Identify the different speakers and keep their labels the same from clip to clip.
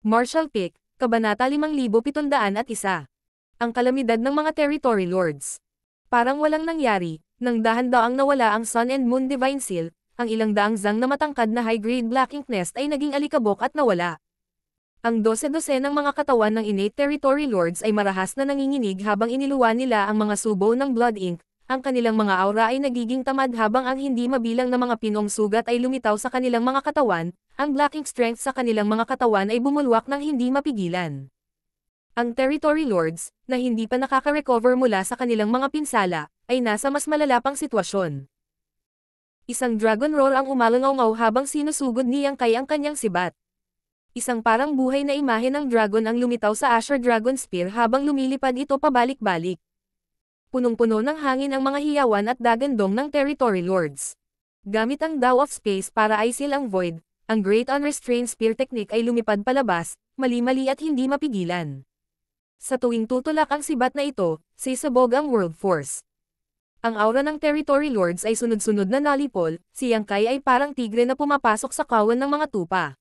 Speaker 1: Marshall Pick, Kabanata 5701. Ang kalamidad ng mga Territory Lords. Parang walang nangyari, nang dahan-daang nawala ang Sun and Moon Divine Seal, ang ilang daang zang na matangkad na high-grade Black Ink Nest ay naging alikabok at nawala. Ang 12-12 ng mga katawan ng innate Territory Lords ay marahas na nanginginig habang iniluwan nila ang mga subo ng Blood Ink. Ang kanilang mga aura ay nagiging tamad habang ang hindi mabilang na mga pinong sugat ay lumitaw sa kanilang mga katawan, ang Black Ink Strength sa kanilang mga katawan ay bumulwak ng hindi mapigilan. Ang Territory Lords, na hindi pa nakaka-recover mula sa kanilang mga pinsala, ay nasa mas malala pang sitwasyon. Isang Dragon Roar ang umalangaw habang sinusugod ni Yang Kai ang kanyang sibat. Isang parang buhay na imahe ng dragon ang lumitaw sa Azure Dragon Spear habang lumilipad ito pabalik-balik. Punong-puno ng hangin ang mga hiyawan at dagandong ng Territory Lords. Gamit ang Dao of Space para i-seal ang Void, ang Great Unrestrained Spear Technique ay lumipad palabas, mali-mali at hindi mapigilan. Sa tuwing tutulak ang sibat na ito, sisabog ang World Force. Ang aura ng Territory Lords ay sunod-sunod na nalipol, si Yang Kai ay parang tigre na pumapasok sa kawan ng mga tupa.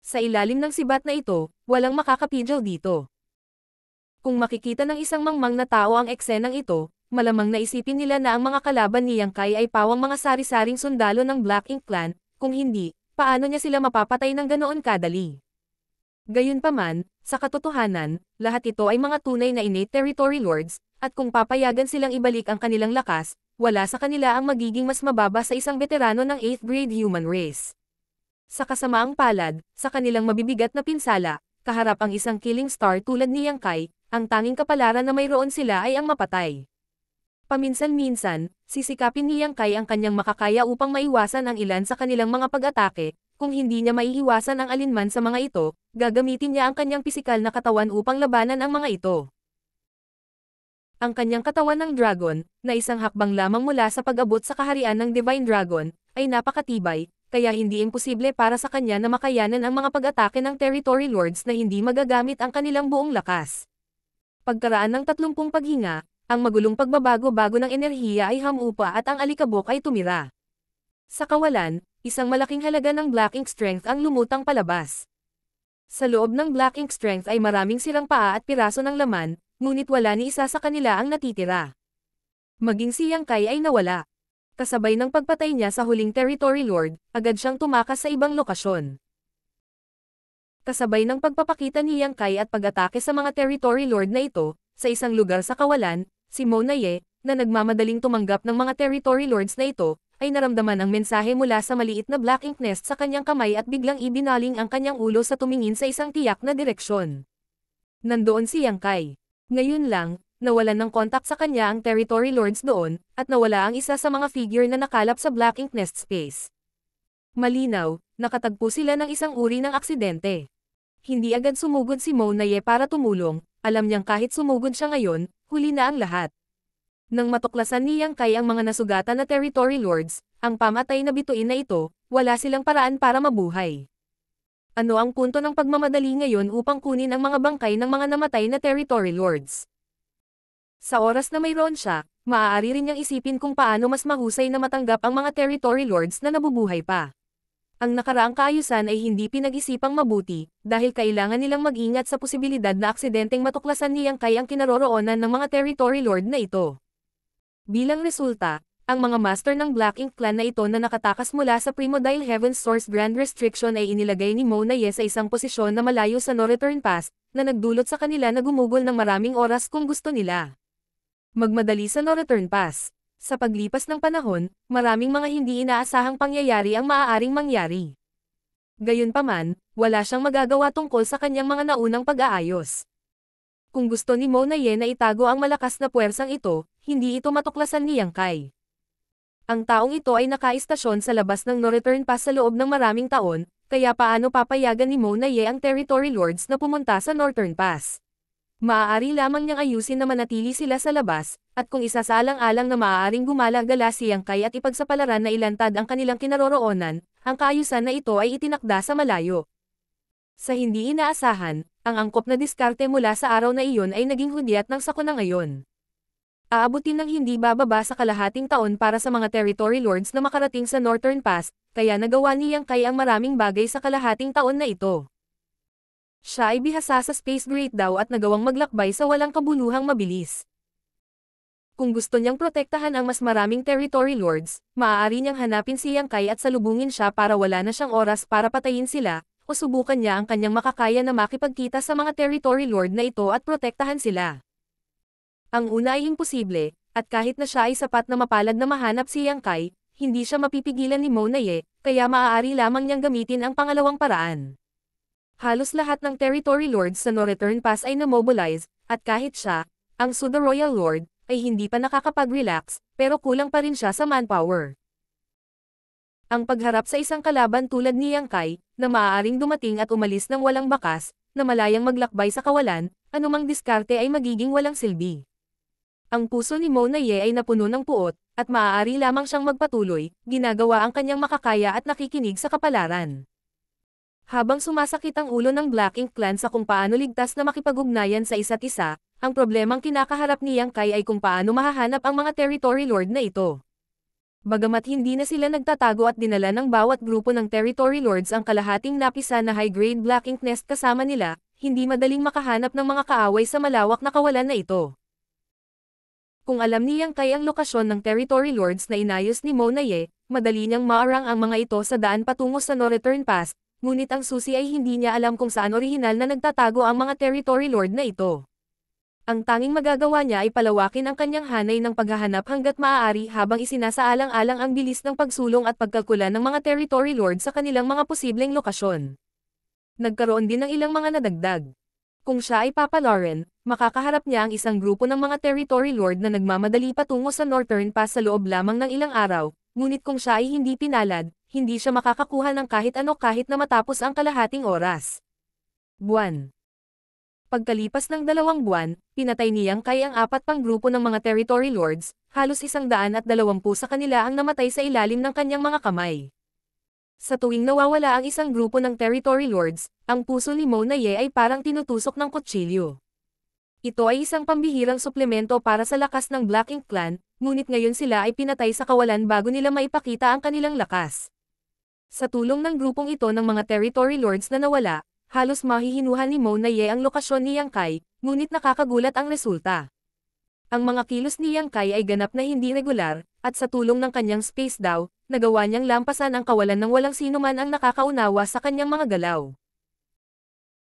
Speaker 1: Sa ilalim ng sibat na ito, walang makakapigil dito. Kung makikita ng isang mangmang na tao ang eksenang ito, malamang naisipin nila na ang mga kalaban ni Yang Kai ay pawang mga sari-saring sundalo ng Black Ink Clan, kung hindi, paano niya sila mapapatay ng ganoon kadali? Gayunpaman, sa katotohanan, lahat ito ay mga tunay na innate Territory Lords, at kung papayagan silang ibalik ang kanilang lakas, wala sa kanila ang magiging mas mababa sa isang veterano ng 8th grade human race. Sa kasamaang palad, sa kanilang mabibigat na pinsala, kaharap ang isang killing star tulad ni Yang Kai, ang tanging kapalaran na mayroon sila ay ang mapatay. Paminsan-minsan, sisikapin ni Yang Kai ang kanyang makakaya upang maiwasan ang ilan sa kanilang mga pag-atake, kung hindi niya maiiwasan ang alinman sa mga ito, gagamitin niya ang kanyang pisikal na katawan upang labanan ang mga ito. Ang kanyang katawan ng dragon, na isang hakbang lamang mula sa pag-abot sa kaharian ng Divine Dragon, ay napakatibay, kaya hindi imposible para sa kanya na makayanan ang mga pag-atake ng Territory Lords na hindi magagamit ang kanilang buong lakas. Pagkaraan ng 30 paghinga, ang magulong pagbabago-bago ng enerhiya ay hamupa at ang alikabok ay tumira. Sa kawalan, isang malaking halaga ng Black Ink Strength ang lumutang palabas. Sa loob ng Black Ink Strength ay maraming sirang paa at piraso ng laman, ngunit wala ni isa sa kanila ang natitira. Maging si Yang Kai ay nawala. Kasabay ng pagpatay niya sa huling Territory Lord, agad siyang tumakas sa ibang lokasyon. Kasabay ng pagpapakita ni Yang Kai at pag-atake sa mga Territory Lord na ito, sa isang lugar sa kawalan, si Mo Naye, na nagmamadaling tumanggap ng mga Territory Lords na ito, ay naramdaman ang mensahe mula sa maliit na Black Ink Nest sa kanyang kamay at biglang ibinaling ang kanyang ulo sa tumingin sa isang tiyak na direksyon. Nandoon si Yang Kai. Ngayon lang, nawalan ng kontak sa kanya ang Territory Lords doon, at nawala ang isa sa mga figure na nakalap sa Black Ink Nest space. Malinaw, nakatagpo sila ng isang uri ng aksidente. Hindi agad sumugod si Mo Naye para tumulong, alam niyang kahit sumugod siya ngayon, huli na ang lahat. Nang matuklasan ni Yang Kai ang mga nasugatan na Territory Lords, ang pamatay na bituin na ito, wala silang paraan para mabuhay. Ano ang punto ng pagmamadali ngayon upang kunin ang mga bangkay ng mga namatay na Territory Lords? Sa oras na mayroon siya, maaari rin niyang isipin kung paano mas mahusay na matanggap ang mga Territory Lords na nabubuhay pa. Ang nakaraang kaayusan ay hindi pinag-isipang mabuti, dahil kailangan nilang mag-ingat sa posibilidad na aksidenteng matuklasan ni Yang Kai ang kinaroroonan ng mga Territory Lord na ito. Bilang resulta, ang mga master ng Black Ink Clan na ito na nakatakas mula sa Primordial Heaven's Source Grand Restriction ay inilagay ni Mo Naye sa isang posisyon na malayo sa No Return Pass, na nagdulot sa kanila na gumugol ng maraming oras kung gusto nila. Magmadali sa No Return Pass. Sa paglipas ng panahon, maraming mga hindi inaasahang pangyayari ang maaaring mangyari. Gayunpaman, wala siyang magagawa tungkol sa kanyang mga naunang pag-aayos. Kung gusto ni Mo Naye na itago ang malakas na puwersang ito, hindi ito matuklasan ni Yang Kai. Ang taong ito ay nakaistasyon sa labas ng No Return Pass sa loob ng maraming taon, kaya paano papayagan ni Mo Naye ang Territory Lords na pumunta sa Northern Pass? Maaari lamang niyang ayusin na manatili sila sa labas, at kung isasaalang-alang na maaaring gumala-gala si Yang Kai at ipagsapalaran na ilantad ang kanilang kinaroroonan, ang kaayusan na ito ay itinakda sa malayo. Sa hindi inaasahan, ang angkop na diskarte mula sa araw na iyon ay naging hudyat ng sakuna ngayon. Aabutin ng hindi bababa sa kalahating taon para sa mga Territory Lords na makarating sa Northern Pass, kaya nagawa ni Yang Kai ang maraming bagay sa kalahating taon na ito. Siya ay bihasa sa space great daw at nagawang maglakbay sa walang kabuluhang mabilis. Kung gusto niyang protektahan ang mas maraming territory lords, maaari niyang hanapin si Yang Kai at salubungin siya para wala na siyang oras para patayin sila, o subukan niya ang kanyang makakaya na makipagkita sa mga territory lord na ito at protektahan sila. Ang una ay imposible, at kahit na siya ay sapat na mapalad na mahanap si Yang Kai, hindi siya mapipigilan ni Mo Naye, kaya maaari lamang niyang gamitin ang pangalawang paraan. Halos lahat ng territory lords sa No Return Pass ay na-mobilize, at kahit siya, ang Pseudo Royal Lord, ay hindi pa nakakapag-relax, pero kulang pa rin siya sa manpower. Ang pagharap sa isang kalaban tulad ni Yang Kai, na maaaring dumating at umalis ng walang bakas, na malayang maglakbay sa kawalan, anumang diskarte ay magiging walang silbi. Ang puso ni Mo Naye ay napuno ng puot, at maaari lamang siyang magpatuloy, ginagawa ang kanyang makakaya at nakikinig sa kapalaran. Habang sumasakit ang ulo ng Black Ink Clan sa kung paano ligtas na makipag-ugnayan sa isa't isa, ang problemang kinakaharap ni Yang Kai ay kung paano mahahanap ang mga territory lord na ito. Bagamat hindi na sila nagtatago at dinala ng bawat grupo ng territory lords ang kalahating napisa na high-grade Black Ink Nest kasama nila, hindi madaling makahanap ng mga kaaway sa malawak na kawalan na ito. Kung alam ni Yang Kai ang lokasyon ng territory lords na inayos ni Mo Naye, madali niyang maarang ang mga ito sa daan patungo sa No Return Pass, ngunit ang susi ay hindi niya alam kung saan orihinal na nagtatago ang mga territory lord na ito. Ang tanging magagawa niya ay palawakin ang kanyang hanay ng paghahanap hanggat maaari habang isinasaalang-alang ang bilis ng pagsulong at pagkalkula ng mga territory lord sa kanilang mga posibleng lokasyon. Nagkaroon din ng ilang mga nadagdag. Kung siya ay papalarin, makakaharap niya ang isang grupo ng mga territory lord na nagmamadali patungo sa Northern Pass sa loob lamang ng ilang araw, ngunit kung siya ay hindi pinalad, hindi siya makakakuha ng kahit ano kahit na matapos ang kalahating oras. Buwan. Pagkalipas ng 2 buwan, pinatay ni Yang Kai ang 4 pang grupo ng mga territory lords, halos 120 sa kanila ang namatay sa ilalim ng kanyang mga kamay. Sa tuwing nawawala ang isang grupo ng territory lords, ang puso ni Mo Naye ay parang tinutusok ng kutsilyo. Ito ay isang pambihirang suplemento para sa lakas ng Black Ink Clan, ngunit ngayon sila ay pinatay sa kawalan bago nila maipakita ang kanilang lakas. Sa tulong ng grupong ito ng mga territory lords na nawala, halos mahihinuhan ni Mo Naye ang lokasyon ni Yang Kai, ngunit nakakagulat ang resulta. Ang mga kilos ni Yang Kai ay ganap na hindi regular, at sa tulong ng kanyang space daw, nagawa niyang lampasan ang kawalan ng walang sinuman ang nakakaunawa sa kanyang mga galaw.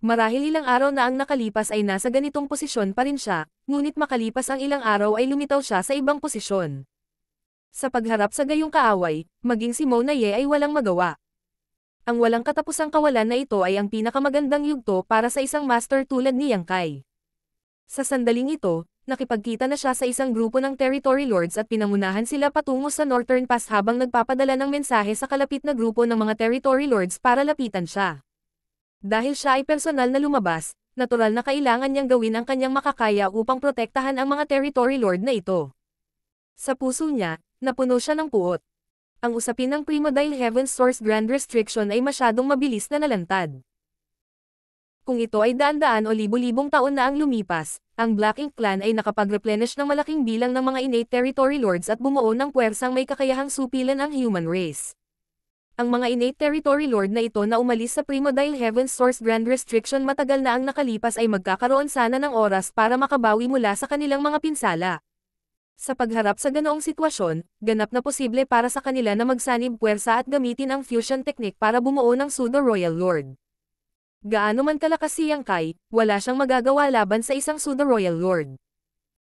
Speaker 1: Marahil ilang araw na ang nakalipas ay nasa ganitong posisyon pa rin siya, ngunit makalipas ang ilang araw ay lumitaw siya sa ibang posisyon. Sa pagharap sa gayong kaaway, maging si Mo Naye ay walang magawa. Ang walang katapusang kawalan na ito ay ang pinakamagandang yugto para sa isang master tulad ni Yang Kai. Sa sandaling ito, nakipagkita na siya sa isang grupo ng territory lords at pinangunahan sila patungo sa Northern Pass habang nagpapadala ng mensahe sa kalapit na grupo ng mga territory lords para lapitan siya. Dahil siya ay personal na lumabas, natural na kailangan niyang gawin ang kanyang makakaya upang protektahan ang mga territory lord na ito. Sa puso niya, napuno siya ng puot. Ang usapin ng Primodile Heaven's Source Grand Restriction ay masyadong mabilis na nalantad. Kung ito ay daan-daan o libu-libong taon na ang lumipas, ang Black Ink Clan ay nakapag-replenish ng malaking bilang ng mga innate territory lords at bumuo ng puwersang may kakayahang supilan ang human race. Ang mga innate territory lord na ito na umalis sa Primodile Heaven's Source Grand Restriction matagal na ang nakalipas ay magkakaroon sana ng oras para makabawi mula sa kanilang mga pinsala. Sa pagharap sa ganoong sitwasyon, ganap na posible para sa kanila na magsanib puwersa at gamitin ang fusion technique para bumuo ng Pseudo Royal Lord. Gaano man kalakas si Yang Kai, wala siyang magagawa laban sa isang Pseudo Royal Lord.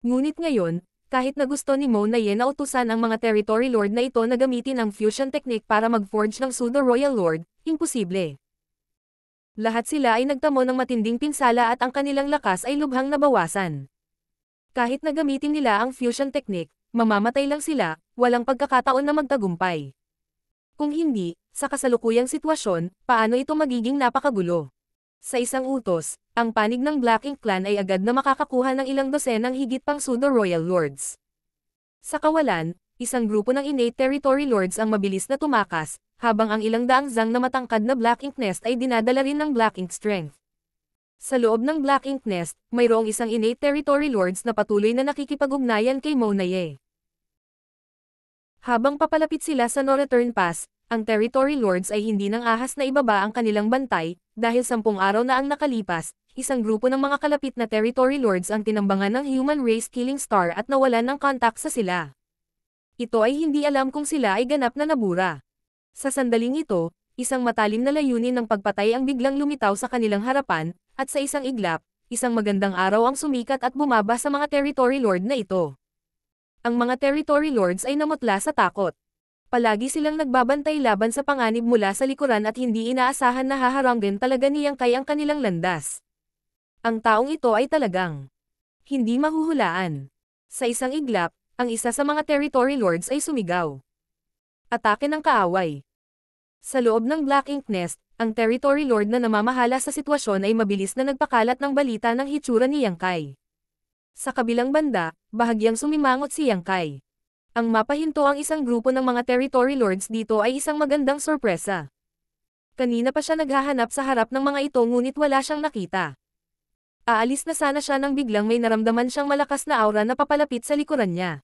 Speaker 1: Ngunit ngayon, kahit na gusto ni Mo Naye na utusan ang mga territory lord na ito na gamitin ang fusion technique para mag-forge ng Pseudo Royal Lord, imposible. Lahat sila ay nagtamo ng matinding pinsala at ang kanilang lakas ay lubhang nabawasan. Kahit na gamitin nila ang fusion technique, mamamatay lang sila, walang pagkakataon na magtagumpay. Kung hindi, sa kasalukuyang sitwasyon, paano ito magiging napakagulo? Sa isang utos, ang panig ng Black Ink Clan ay agad na makakakuha ng ilang dosenang higit pang Pseudo Royal Lords. Sa kawalan, isang grupo ng innate territory lords ang mabilis na tumakas, habang ang ilang daang zang na matangkad na Black Ink Nest ay dinadala rin ng Black Ink Strength. Sa loob ng Black Ink Nest, mayroong isang innate territory lords na patuloy na nakikipag-ugnayan kay Mo Naye. Habang papalapit sila sa No Return Pass, ang Territory Lords ay hindi nang ahas na ibaba ang kanilang bantay, dahil 10 araw na ang nakalipas, isang grupo ng mga kalapit na Territory Lords ang tinambangan ng Human Race Killing Star at nawalan ng kontak sa sila. Ito ay hindi alam kung sila ay ganap na nabura. Sa sandaling ito, isang matalim na layunin ng pagpatay ang biglang lumitaw sa kanilang harapan, at sa isang iglap, isang magandang araw ang sumikat at bumaba sa mga Territory Lord na ito. Ang mga Territory Lords ay namutla sa takot. Palagi silang nagbabantay laban sa panganib mula sa likuran at hindi inaasahan na haharangin talaga ni Yang Kai ang kanilang landas. Ang taong ito ay talagang hindi mahuhulaan. Sa isang iglap, ang isa sa mga Territory Lords ay sumigaw. Atake ng kaaway. Sa loob ng Black Ink Nest, ang Territory Lord na namamahala sa sitwasyon ay mabilis na nagpakalat ng balita ng hitsura ni Yang Kai. Sa kabilang banda, bahagyang sumimangot si Yang Kai. Ang mapahinto ang isang grupo ng mga Territory Lords dito ay isang magandang sorpresa. Kanina pa siya naghahanap sa harap ng mga ito ngunit wala siyang nakita. Aalis na sana siya nang biglang may naramdaman siyang malakas na aura na papalapit sa likuran niya.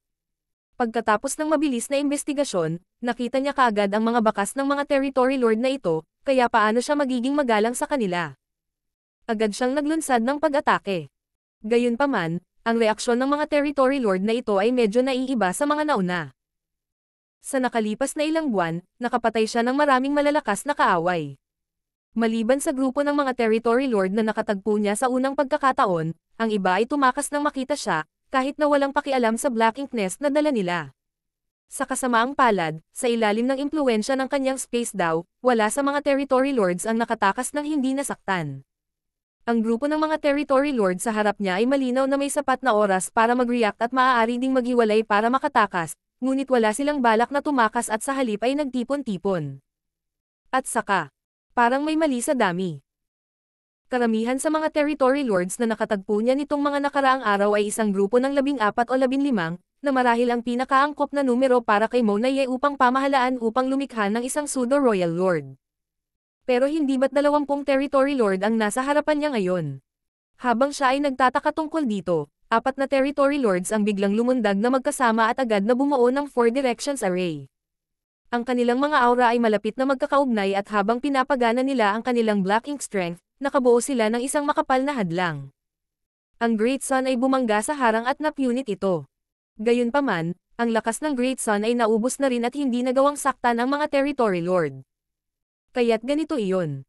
Speaker 1: Pagkatapos ng mabilis na investigasyon, nakita niya kaagad ang mga bakas ng mga Territory Lord na ito, kaya paano siya magiging magalang sa kanila. Agad siyang naglunsad ng pag-atake. Gayunpaman, ang reaksyon ng mga Territory Lord na ito ay medyo naiiba sa mga nauna. Sa nakalipas na ilang buwan, nakapatay siya ng maraming malalakas na kaaway. Maliban sa grupo ng mga Territory Lord na nakatagpo niya sa unang pagkakataon, ang iba ay tumakas nang makita siya, kahit na walang pakialam sa Black Ink Nest na dala nila. Sa kasamaang palad, sa ilalim ng impluwensya ng kanyang space daw, wala sa mga Territory Lords ang nakatakas ng hindi nasaktan. Ang grupo ng mga Territory Lords sa harap niya ay malinaw na may sapat na oras para mag-react at maaari ding maghiwalay para makatakas, ngunit wala silang balak na tumakas at sa halip ay nagtipon-tipon. At saka, parang may mali sa dami. Karamihan sa mga Territory Lords na nakatagpo niya nitong mga nakaraang araw ay isang grupo ng 14 o 15, na marahil ang pinakaangkop na numero para kay Mona Ye upang pamahalaan upang lumikha ng isang pseudo-royal lord. Pero hindi ba't 20 Territory Lord ang nasa harapan niya ngayon? Habang siya ay nagtataka tungkol dito, 4 na Territory Lords ang biglang lumundag na magkasama at agad na bumuo ng 4 Directions Array. Ang kanilang mga aura ay malapit na magkakaugnay at habang pinapagana nila ang kanilang Black Ink Strength, nakabuo sila ng isang makapal na hadlang. Ang Great Sun ay bumangga sa harang at napunit ito. Gayunpaman, ang lakas ng Great Sun ay naubos na rin at hindi nagawang saktan ang mga Territory Lord. Kaya't ganito iyon.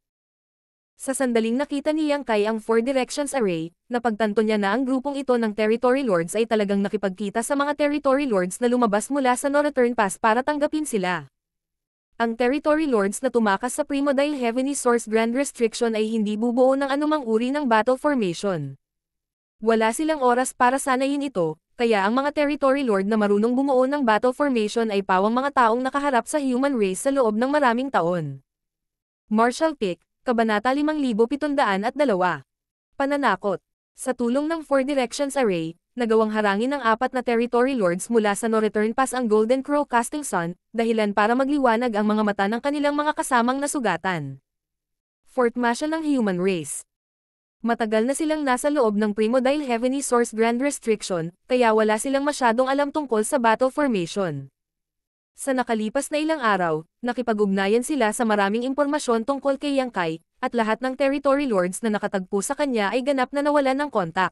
Speaker 1: Sa sandaling nakita ni Yang Kai ang 4 Directions Array, napagtanto niya na ang grupong ito ng Territory Lords ay talagang nakipagkita sa mga Territory Lords na lumabas mula sa No-Return Pass para tanggapin sila. Ang Territory Lords na tumakas sa Primordial Heavenly Source Grand Restriction ay hindi bubuo ng anumang uri ng battle formation. Wala silang oras para sanayin ito, kaya ang mga Territory Lord na marunong bumuo ng battle formation ay pawang mga taong nakaharap sa human race sa loob ng maraming taon. Martial Pick, Kabanata 5702. Pananakot. Sa tulong ng 4 Directions Array, nagawang harangin ng 4 na Territory Lords mula sa No-Return Pass ang Golden Crow Casting Sun, dahilan para magliwanag ang mga mata ng kanilang mga kasamang nasugatan. Formation ng human race. Matagal na silang nasa loob ng Primordial Heavenly Source Grand Restriction, kaya wala silang masyadong alam tungkol sa battle formation. Sa nakalipas na ilang araw, nakipag-ugnayan sila sa maraming impormasyon tungkol kay Yang Kai, at lahat ng Territory Lords na nakatagpo sa kanya ay ganap na nawalan ng kontak.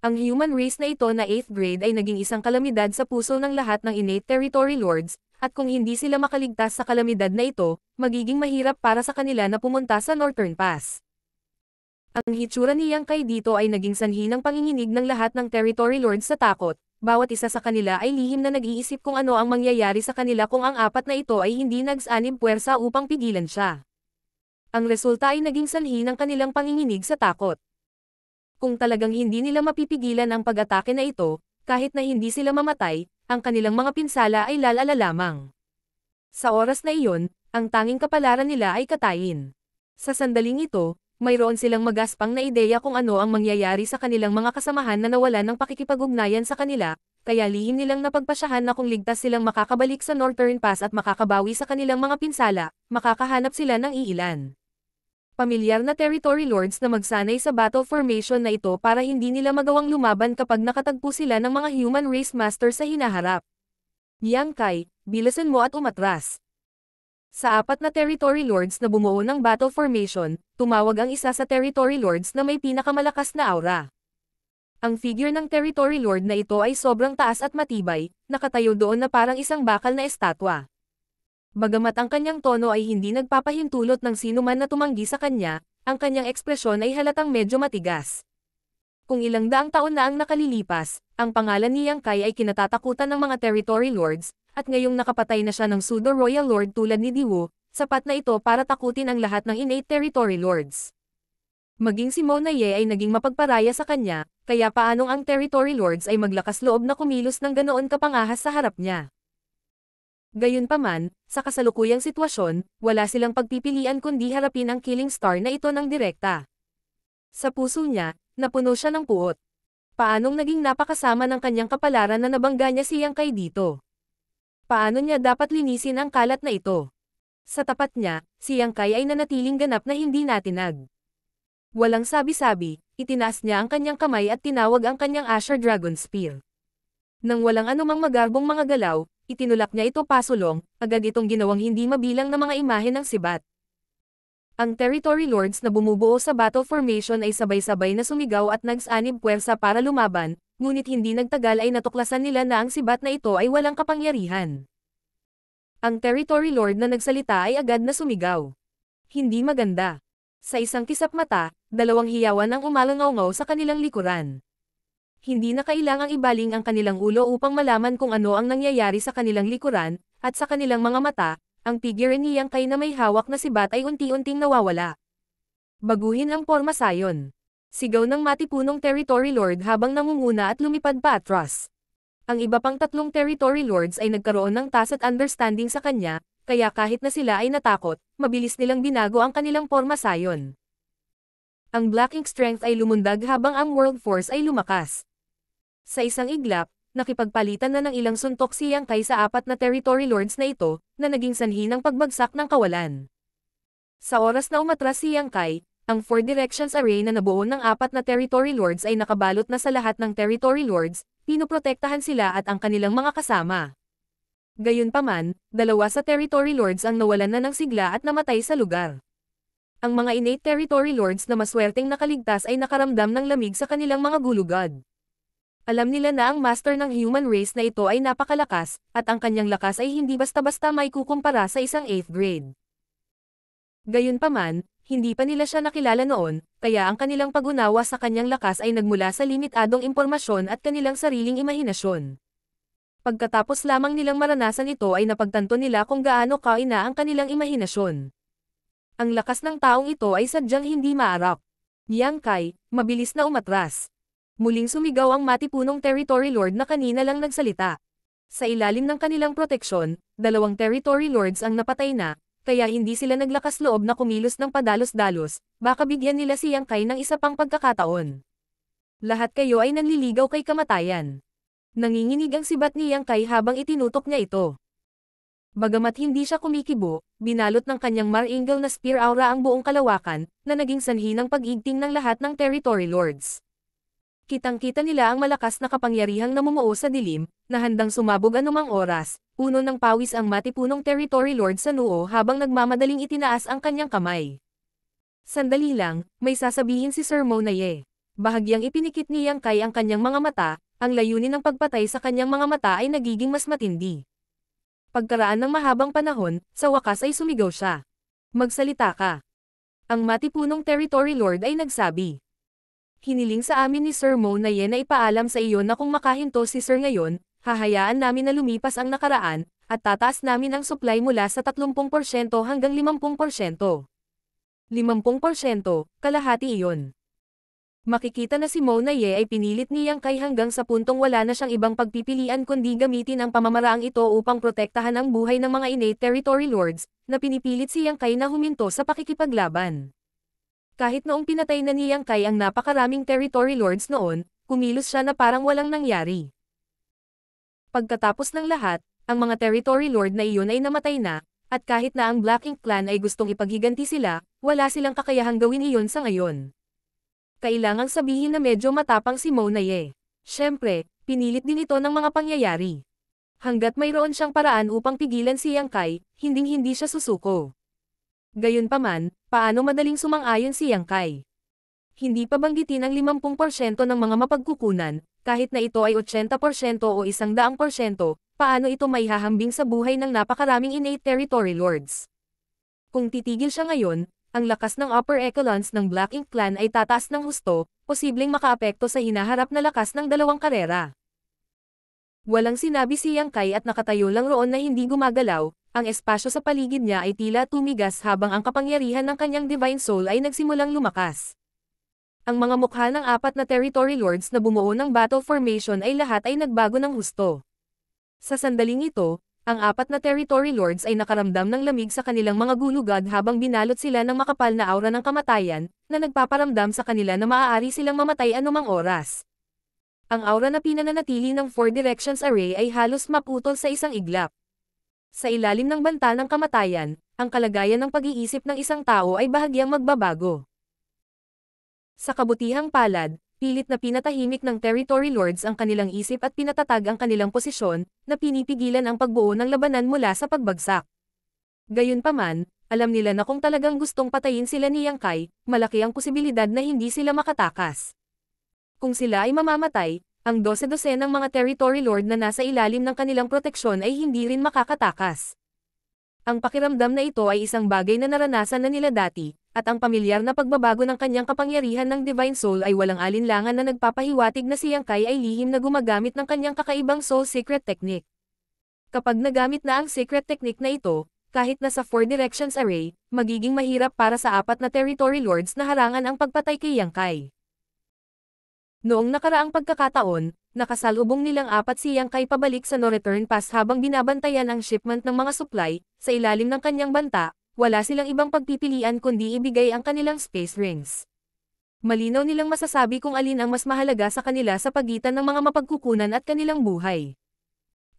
Speaker 1: Ang human race na ito na 8th grade ay naging isang kalamidad sa puso ng lahat ng innate Territory Lords, at kung hindi sila makaligtas sa kalamidad na ito, magiging mahirap para sa kanila na pumunta sa Northern Pass. Ang hitsura ni Yang Kai dito ay naging sanhi ng panginginig ng lahat ng Territory Lords sa takot. Bawat isa sa kanila ay lihim na nag-iisip kung ano ang mangyayari sa kanila kung ang 4 na ito ay hindi nagsanib puwersa upang pigilan siya. Ang resulta ay naging sanhi ng kanilang panginginig sa takot. Kung talagang hindi nila mapipigilan ang pag-atake na ito, kahit na hindi sila mamatay, ang kanilang mga pinsala ay lalala lamang. Sa oras na iyon, ang tanging kapalaran nila ay katayin. Sa sandaling ito, mayroon silang magaspang na ideya kung ano ang mangyayari sa kanilang mga kasamahan na nawalan ng pakikipag-ugnayan sa kanila, kaya lihim nilang napagpasyahan na kung ligtas silang makakabalik sa Northern Pass at makakabawi sa kanilang mga pinsala, makakahanap sila ng iilan. Pamilyar na Territory Lords na magsanay sa battle formation na ito para hindi nila magawang lumaban kapag nakatagpo sila ng mga human race master sa hinaharap. Yang Kai, bilasan mo at umatras. Sa apat na Territory Lords na bumuo ng battle formation, tumawag ang isa sa Territory Lords na may pinakamalakas na aura. Ang figure ng Territory Lord na ito ay sobrang taas at matibay, nakatayo doon na parang isang bakal na estatwa. Bagamat ang kanyang tono ay hindi nagpapahintulot ng sinuman na tumanggi sa kanya, ang kanyang ekspresyon ay halatang medyo matigas. Kung ilang daang taon na ang nakalilipas, ang pangalan ni Yang Kai ay kinatatakutan ng mga Territory Lords, at ngayong nakapatay na siya ng pseudo-royal lord tulad ni Diwo, sapat na ito para takutin ang lahat ng innate Territory Lords. Maging si Mona Ye ay naging mapagparaya sa kanya, kaya paanong ang Territory Lords ay maglakas loob na kumilos ng ganoon kapangahas sa harap niya. Gayunpaman, sa kasalukuyang sitwasyon, wala silang pagpipilian kundi harapin ang killing star na ito ng direkta. Sa puso niya, napuno siya ng puot. Paanong naging napakasama ng kanyang kapalaran na nabangga niya si Yang Kai dito? Paano niya dapat linisin ang kalat na ito? Sa tapat niya, si Yang Kai ay nanatiling ganap na hindi natinag. Walang sabi-sabi, itinaas niya ang kanyang kamay at tinawag ang kanyang Asher Dragon Spear. Nang walang anumang magarbong mga galaw, itinulak niya ito pasulong, agad itong ginawang hindi mabilang na mga imahe ng sibat. Ang Territory Lords na bumubuo sa battle formation ay sabay-sabay na sumigaw at nagsanib puwersa para lumaban, ngunit hindi nagtagal ay natuklasan nila na ang sibat na ito ay walang kapangyarihan. Ang Territory Lord na nagsalita ay agad na sumigaw. Hindi maganda. Sa isang kisap mata, dalawang hiyawan ang umalangaw-ngaw sa kanilang likuran. Hindi na kailangang ibaling ang kanilang ulo upang malaman kung ano ang nangyayari sa kanilang likuran, at sa kanilang mga mata, ang figure ni Yang Kai na may hawak na sibat ay unti-unting nawawala. Baguhin ang porma sayon. Sigaw ng matipunong Territory Lord habang nangunguna at lumipad pa atras. Ang iba pang tatlong Territory Lords ay nagkaroon ng tacit understanding sa kanya, kaya kahit na sila ay natakot, mabilis nilang binago ang kanilang porma sayon. Ang Black Ink Strength ay lumundag habang ang World Force ay lumakas. Sa isang iglap, nakipagpalitan na ng ilang suntok si Yang Kai sa apat na Territory Lords na ito, na naging sanhi ng pagbagsak ng kawalan. Sa oras na umatras si Yang Kai, ang Four Directions Array na nabuo ng apat na Territory Lords ay nakabalot na sa lahat ng Territory Lords, pinoprotektahan sila at ang kanilang mga kasama. Gayunpaman, dalawa sa Territory Lords ang nawalan na ng sigla at namatay sa lugar. Ang mga innate Territory Lords na maswerteng nakaligtas ay nakaramdam ng lamig sa kanilang mga gulugod. Alam nila na ang master ng human race na ito ay napakalakas, at ang kanyang lakas ay hindi basta-basta maikukumpara sa isang 8th grade. Gayunpaman, hindi pa nila siya nakilala noon, kaya ang kanilang pag-unawa sa kanyang lakas ay nagmula sa limitadong impormasyon at kanilang sariling imahinasyon. Pagkatapos lamang nilang maranasan ito ay napagtanto nila kung gaano kaina ang kanilang imahinasyon. Ang lakas ng taong ito ay sadyang hindi maarap. Yang Kai, mabilis na umatras. Muling sumigaw ang matipunong Territory Lord na kanina lang nagsalita. Sa ilalim ng kanilang proteksyon, dalawang Territory Lords ang napatay na, kaya hindi sila naglakas loob na kumilos ng padalos-dalos, baka bigyan nila si Yang Kai ng isa pang pagkakataon. Lahat kayo ay nanliligaw kay kamatayan. Nanginginig ang sibat ni Yang Kai habang itinutok niya ito. Bagamat hindi siya kumikibo, binalot ng kanyang Mar-Angel na spear aura ang buong kalawakan, na naging sanhi ng pag-igting ng lahat ng Territory Lords. Kitang-kita nila ang malakas na kapangyarihang namumuo sa dilim, na handang sumabog anumang oras, puno ng pawis ang matipunong Territory Lord sa noo habang nagmamadaling itinaas ang kanyang kamay. Sandali lang, may sasabihin si Sir Mona Ye. Bahagyang ipinikit ni Yang Kai ang kanyang mga mata, ang layunin ng pagpatay sa kanyang mga mata ay nagiging mas matindi. Pagkaraan ng mahabang panahon, sa wakas ay sumigaw siya. Magsalita ka. Ang matipunong Territory Lord ay nagsabi. Hiniling sa amin ni Sir Mona Ye na ipaalam sa iyo na kung makahinto si Sir ngayon, hahayaan namin na lumipas ang nakaraan, at tataas namin ang supply mula sa 30% hanggang 50%. 50%, kalahati iyon. Makikita na si Mona Ye ay pinilit ni Yang Kai hanggang sa puntong wala na siyang ibang pagpipilian kundi gamitin ang pamamaraang ito upang protektahan ang buhay ng mga innate Territory Lords, na pinipilit si Yang Kai na huminto sa pakikipaglaban. Kahit noong pinatay na ni Yang Kai ang napakaraming Territory Lords noon, kumilos siya na parang walang nangyari. Pagkatapos ng lahat, ang mga Territory Lord na iyon ay namatay na, at kahit na ang Black Ink Clan ay gustong ipaghiganti sila, wala silang kakayahang gawin iyon sa ngayon. Kailangang sabihin na medyo matapang si Mona Ye. Siyempre, pinilit din ito ng mga pangyayari. Hanggat mayroon siyang paraan upang pigilan si Yang Kai, hinding-hindi siya susuko. Gayunpaman, paano madaling sumang-ayon si Yang Kai? Hindi pa banggitin ang 50% ng mga mapagkukunan, kahit na ito ay 80% o 100%, paano ito maihahambing sa buhay ng napakaraming innate territory lords? Kung titigil siya ngayon, ang lakas ng upper echelons ng Black Ink Clan ay tataas ng husto, posibleng makaapekto sa hinaharap na lakas ng dalawang karera. Walang sinabi si Yang Kai at nakatayo lang roon na hindi gumagalaw, ang espasyo sa paligid niya ay tila tumigas habang ang kapangyarihan ng kanyang Divine Soul ay nagsimulang lumakas. Ang mga mukha ng apat na territory lords na bumuo ng battle formation ay lahat ay nagbago ng husto. Sa sandaling ito, ang apat na territory lords ay nakaramdam ng lamig sa kanilang mga gulugad habang binalot sila ng makapal na aura ng kamatayan, na nagpaparamdam sa kanila na maaari silang mamatay anumang oras. Ang aura na pinananatili ng Four Directions Array ay halos maputol sa isang iglap. Sa ilalim ng banta ng kamatayan, ang kalagayan ng pag-iisip ng isang tao ay bahagyang magbabago. Sa kabutihang palad, pilit na pinatahimik ng territory lords ang kanilang isip at pinatatag ang kanilang posisyon, na pinipigilan ang pagbuo ng labanan mula sa pagbagsak. Gayunpaman, alam nila na kung talagang gustong patayin sila ni Yang Kai, malaki ang posibilidad na hindi sila makatakas. Kung sila ay mamamatay, ang 12 ng mga territory lord na nasa ilalim ng kanilang proteksyon ay hindi rin makakatakas. Ang pakiramdam na ito ay isang bagay na naranasan na nila dati, at ang pamilyar na pagbabago ng kanyang kapangyarihan ng Divine Soul ay walang alinlangan na nagpapahiwatig na si Yang Kai ay lihim na gumagamit ng kanyang kakaibang Soul Secret Technique. Kapag nagamit na ang secret technique na ito, kahit na sa Four Directions Array, magiging mahirap para sa apat na territory lords na harangan ang pagpatay kay Yang Kai. Noong nakaraang pagkakataon, nakasalubong nilang apat si Yang Kai pabalik sa no-return pass habang binabantayan ang shipment ng mga supply, sa ilalim ng kanyang banta, wala silang ibang pagpipilian kundi ibigay ang kanilang space rings. Malinaw nilang masasabi kung alin ang mas mahalaga sa kanila sa pagitan ng mga mapagkukunan at kanilang buhay.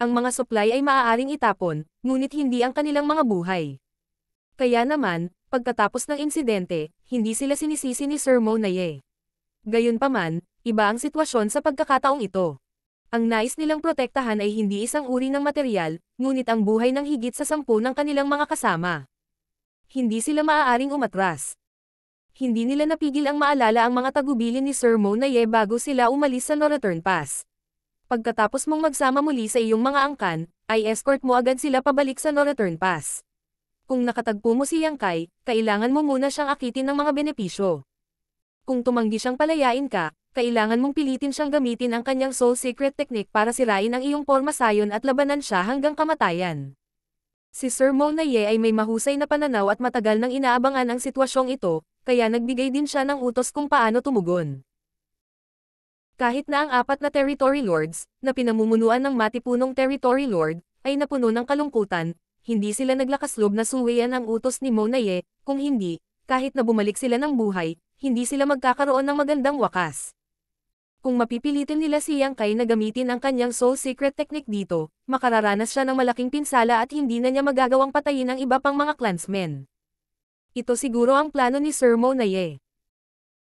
Speaker 1: Ang mga supply ay maaaring itapon, ngunit hindi ang kanilang mga buhay. Kaya naman, pagkatapos ng insidente, hindi sila sinisisi ni Sir Mo Naye. Gayunpaman, iba ang sitwasyon sa pagkakataong ito. Ang nais nilang protektahan ay hindi isang uri ng material, ngunit ang buhay ng higit sa 10 ng kanilang mga kasama. Hindi sila maaaring umatras. Hindi nila napigil ang maalala ang mga tagubilin ni Sir Mo Naye bago sila umalis sa no-return pass. Pagkatapos mong magsama muli sa iyong mga angkan, ay escort mo agad sila pabalik sa no-return pass. Kung nakatagpo mo si Yang Kai, kailangan mo muna siyang akitin ng mga benepisyo. Kung tumanggi siyang palayain ka, kailangan mong pilitin siyang gamitin ang kanyang Soul Secret Technique para sirain ang iyong pormasayon at labanan siya hanggang kamatayan. Si Sir Mo Naye ay may mahusay na pananaw at matagal nang inaabangan ang sitwasyong ito, kaya nagbigay din siya ng utos kung paano tumugon. Kahit na ang apat na territory lords, na pinamumunuan ng matipunong territory lord, ay napuno ng kalungkutan, hindi sila naglakas loob na suwayan ang utos ni Mo Naye, kung hindi, kahit na bumalik sila ng buhay, hindi sila magkakaroon ng magandang wakas. Kung mapipilitin nila si Yang Kai na gamitin ang kanyang Soul Secret Technique dito, makararanas siya ng malaking pinsala at hindi na niya magagawang patayin ang iba pang mga clansmen. Ito siguro ang plano ni Sir Mo Naye.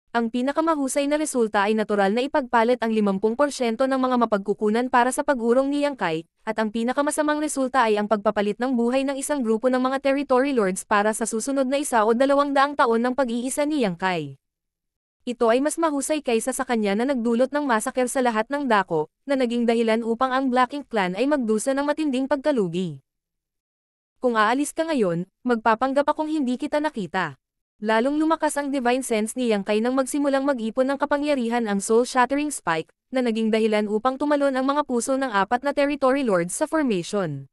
Speaker 1: Ang pinakamahusay na resulta ay natural na ipagpalit ang 50% ng mga mapagkukunan para sa pag-urong ni Yang Kai, at ang pinakamasamang resulta ay ang pagpapalit ng buhay ng isang grupo ng mga territory lords para sa susunod na 1 o 200 taon ng pag-iisa ni Yang Kai. Ito ay mas mahusay kaysa sa kanya na nagdulot ng masaker sa lahat ng dako, na naging dahilan upang ang Black Ink Clan ay magdusa ng matinding pagkalugi. Kung aalis ka ngayon, magpapanggap akong hindi kita nakita. Lalong lumakas ang divine sense ni Yang Kai nang magsimulang mag-ipon ng kapangyarihan ang soul-shattering spike, na naging dahilan upang tumalon ang mga puso ng apat na territory lords sa formation.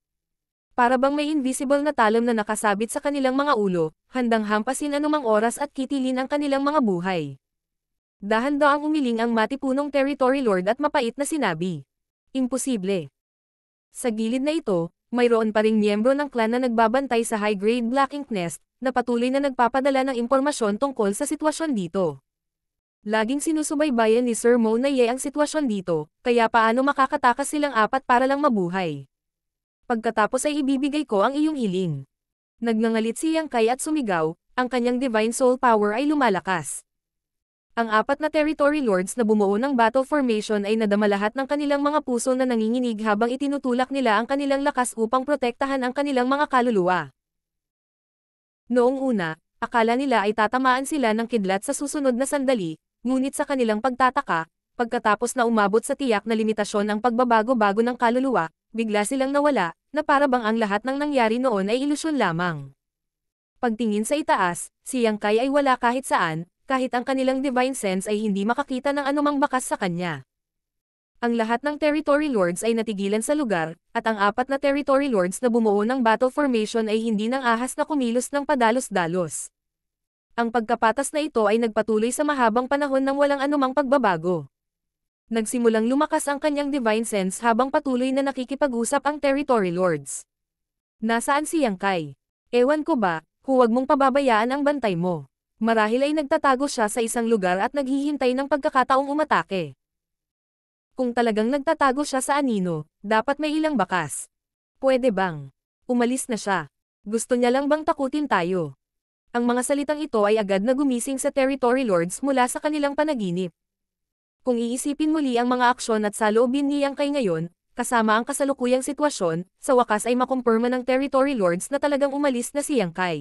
Speaker 1: Para bang may invisible na talon na nakasabit sa kanilang mga ulo, handang hampasin anumang oras at kitilin ang kanilang mga buhay. Dahan-daang umiling ang matipunong territory lord at mapait na sinabi. Imposible. Sa gilid na ito, mayroon pa ring miyembro ng clan na nagbabantay sa high-grade Black Ink Nest, na patuloy na nagpapadala ng impormasyon tungkol sa sitwasyon dito. Laging sinusubaybayan ni Sir Mo Naye ang sitwasyon dito, kaya paano makakatakas silang apat para lang mabuhay. Pagkatapos ay ibibigay ko ang iyong hiling. Nagngangalit si Yang Kai at sumigaw, ang kanyang divine soul power ay lumalakas. Ang apat na territory lords na bumuo ng battle formation ay nadama lahat ng kanilang mga puso na nanginginig habang itinutulak nila ang kanilang lakas upang protektahan ang kanilang mga kaluluwa. Noong una, akala nila ay tatamaan sila ng kidlat sa susunod na sandali, ngunit sa kanilang pagtataka, pagkatapos na umabot sa tiyak na limitasyon ang pagbabago-bago ng kaluluwa, bigla silang nawala, na para bang ang lahat ng nangyari noon ay ilusyon lamang. Pagtingin sa itaas, si Yang Kai ay wala kahit saan, kahit ang kanilang divine sense ay hindi makakita ng anumang bakas sa kanya. Ang lahat ng territory lords ay natigilan sa lugar, at ang apat na territory lords na bumuo ng battle formation ay hindi nang ahas na kumilos ng padalos-dalos. Ang pagkapatas na ito ay nagpatuloy sa mahabang panahon ng walang anumang pagbabago. Nagsimulang lumakas ang kanyang divine sense habang patuloy na nakikipag-usap ang territory lords. Nasaan si Yang Kai? Ewan ko ba, huwag mong pababayaan ang bantay mo. Marahil ay nagtatago siya sa isang lugar at naghihintay ng pagkakataong umatake. Kung talagang nagtatago siya sa anino, dapat may ilang bakas. Pwede bang? Umalis na siya. Gusto niya lang bang takutin tayo? Ang mga salitang ito ay agad na gumising sa territory lords mula sa kanilang panaginip. Kung iisipin muli ang mga aksyon at saloobin ni Yang Kai ngayon, kasama ang kasalukuyang sitwasyon, sa wakas ay makumpirma ng territory lords na talagang umalis na si Yang Kai.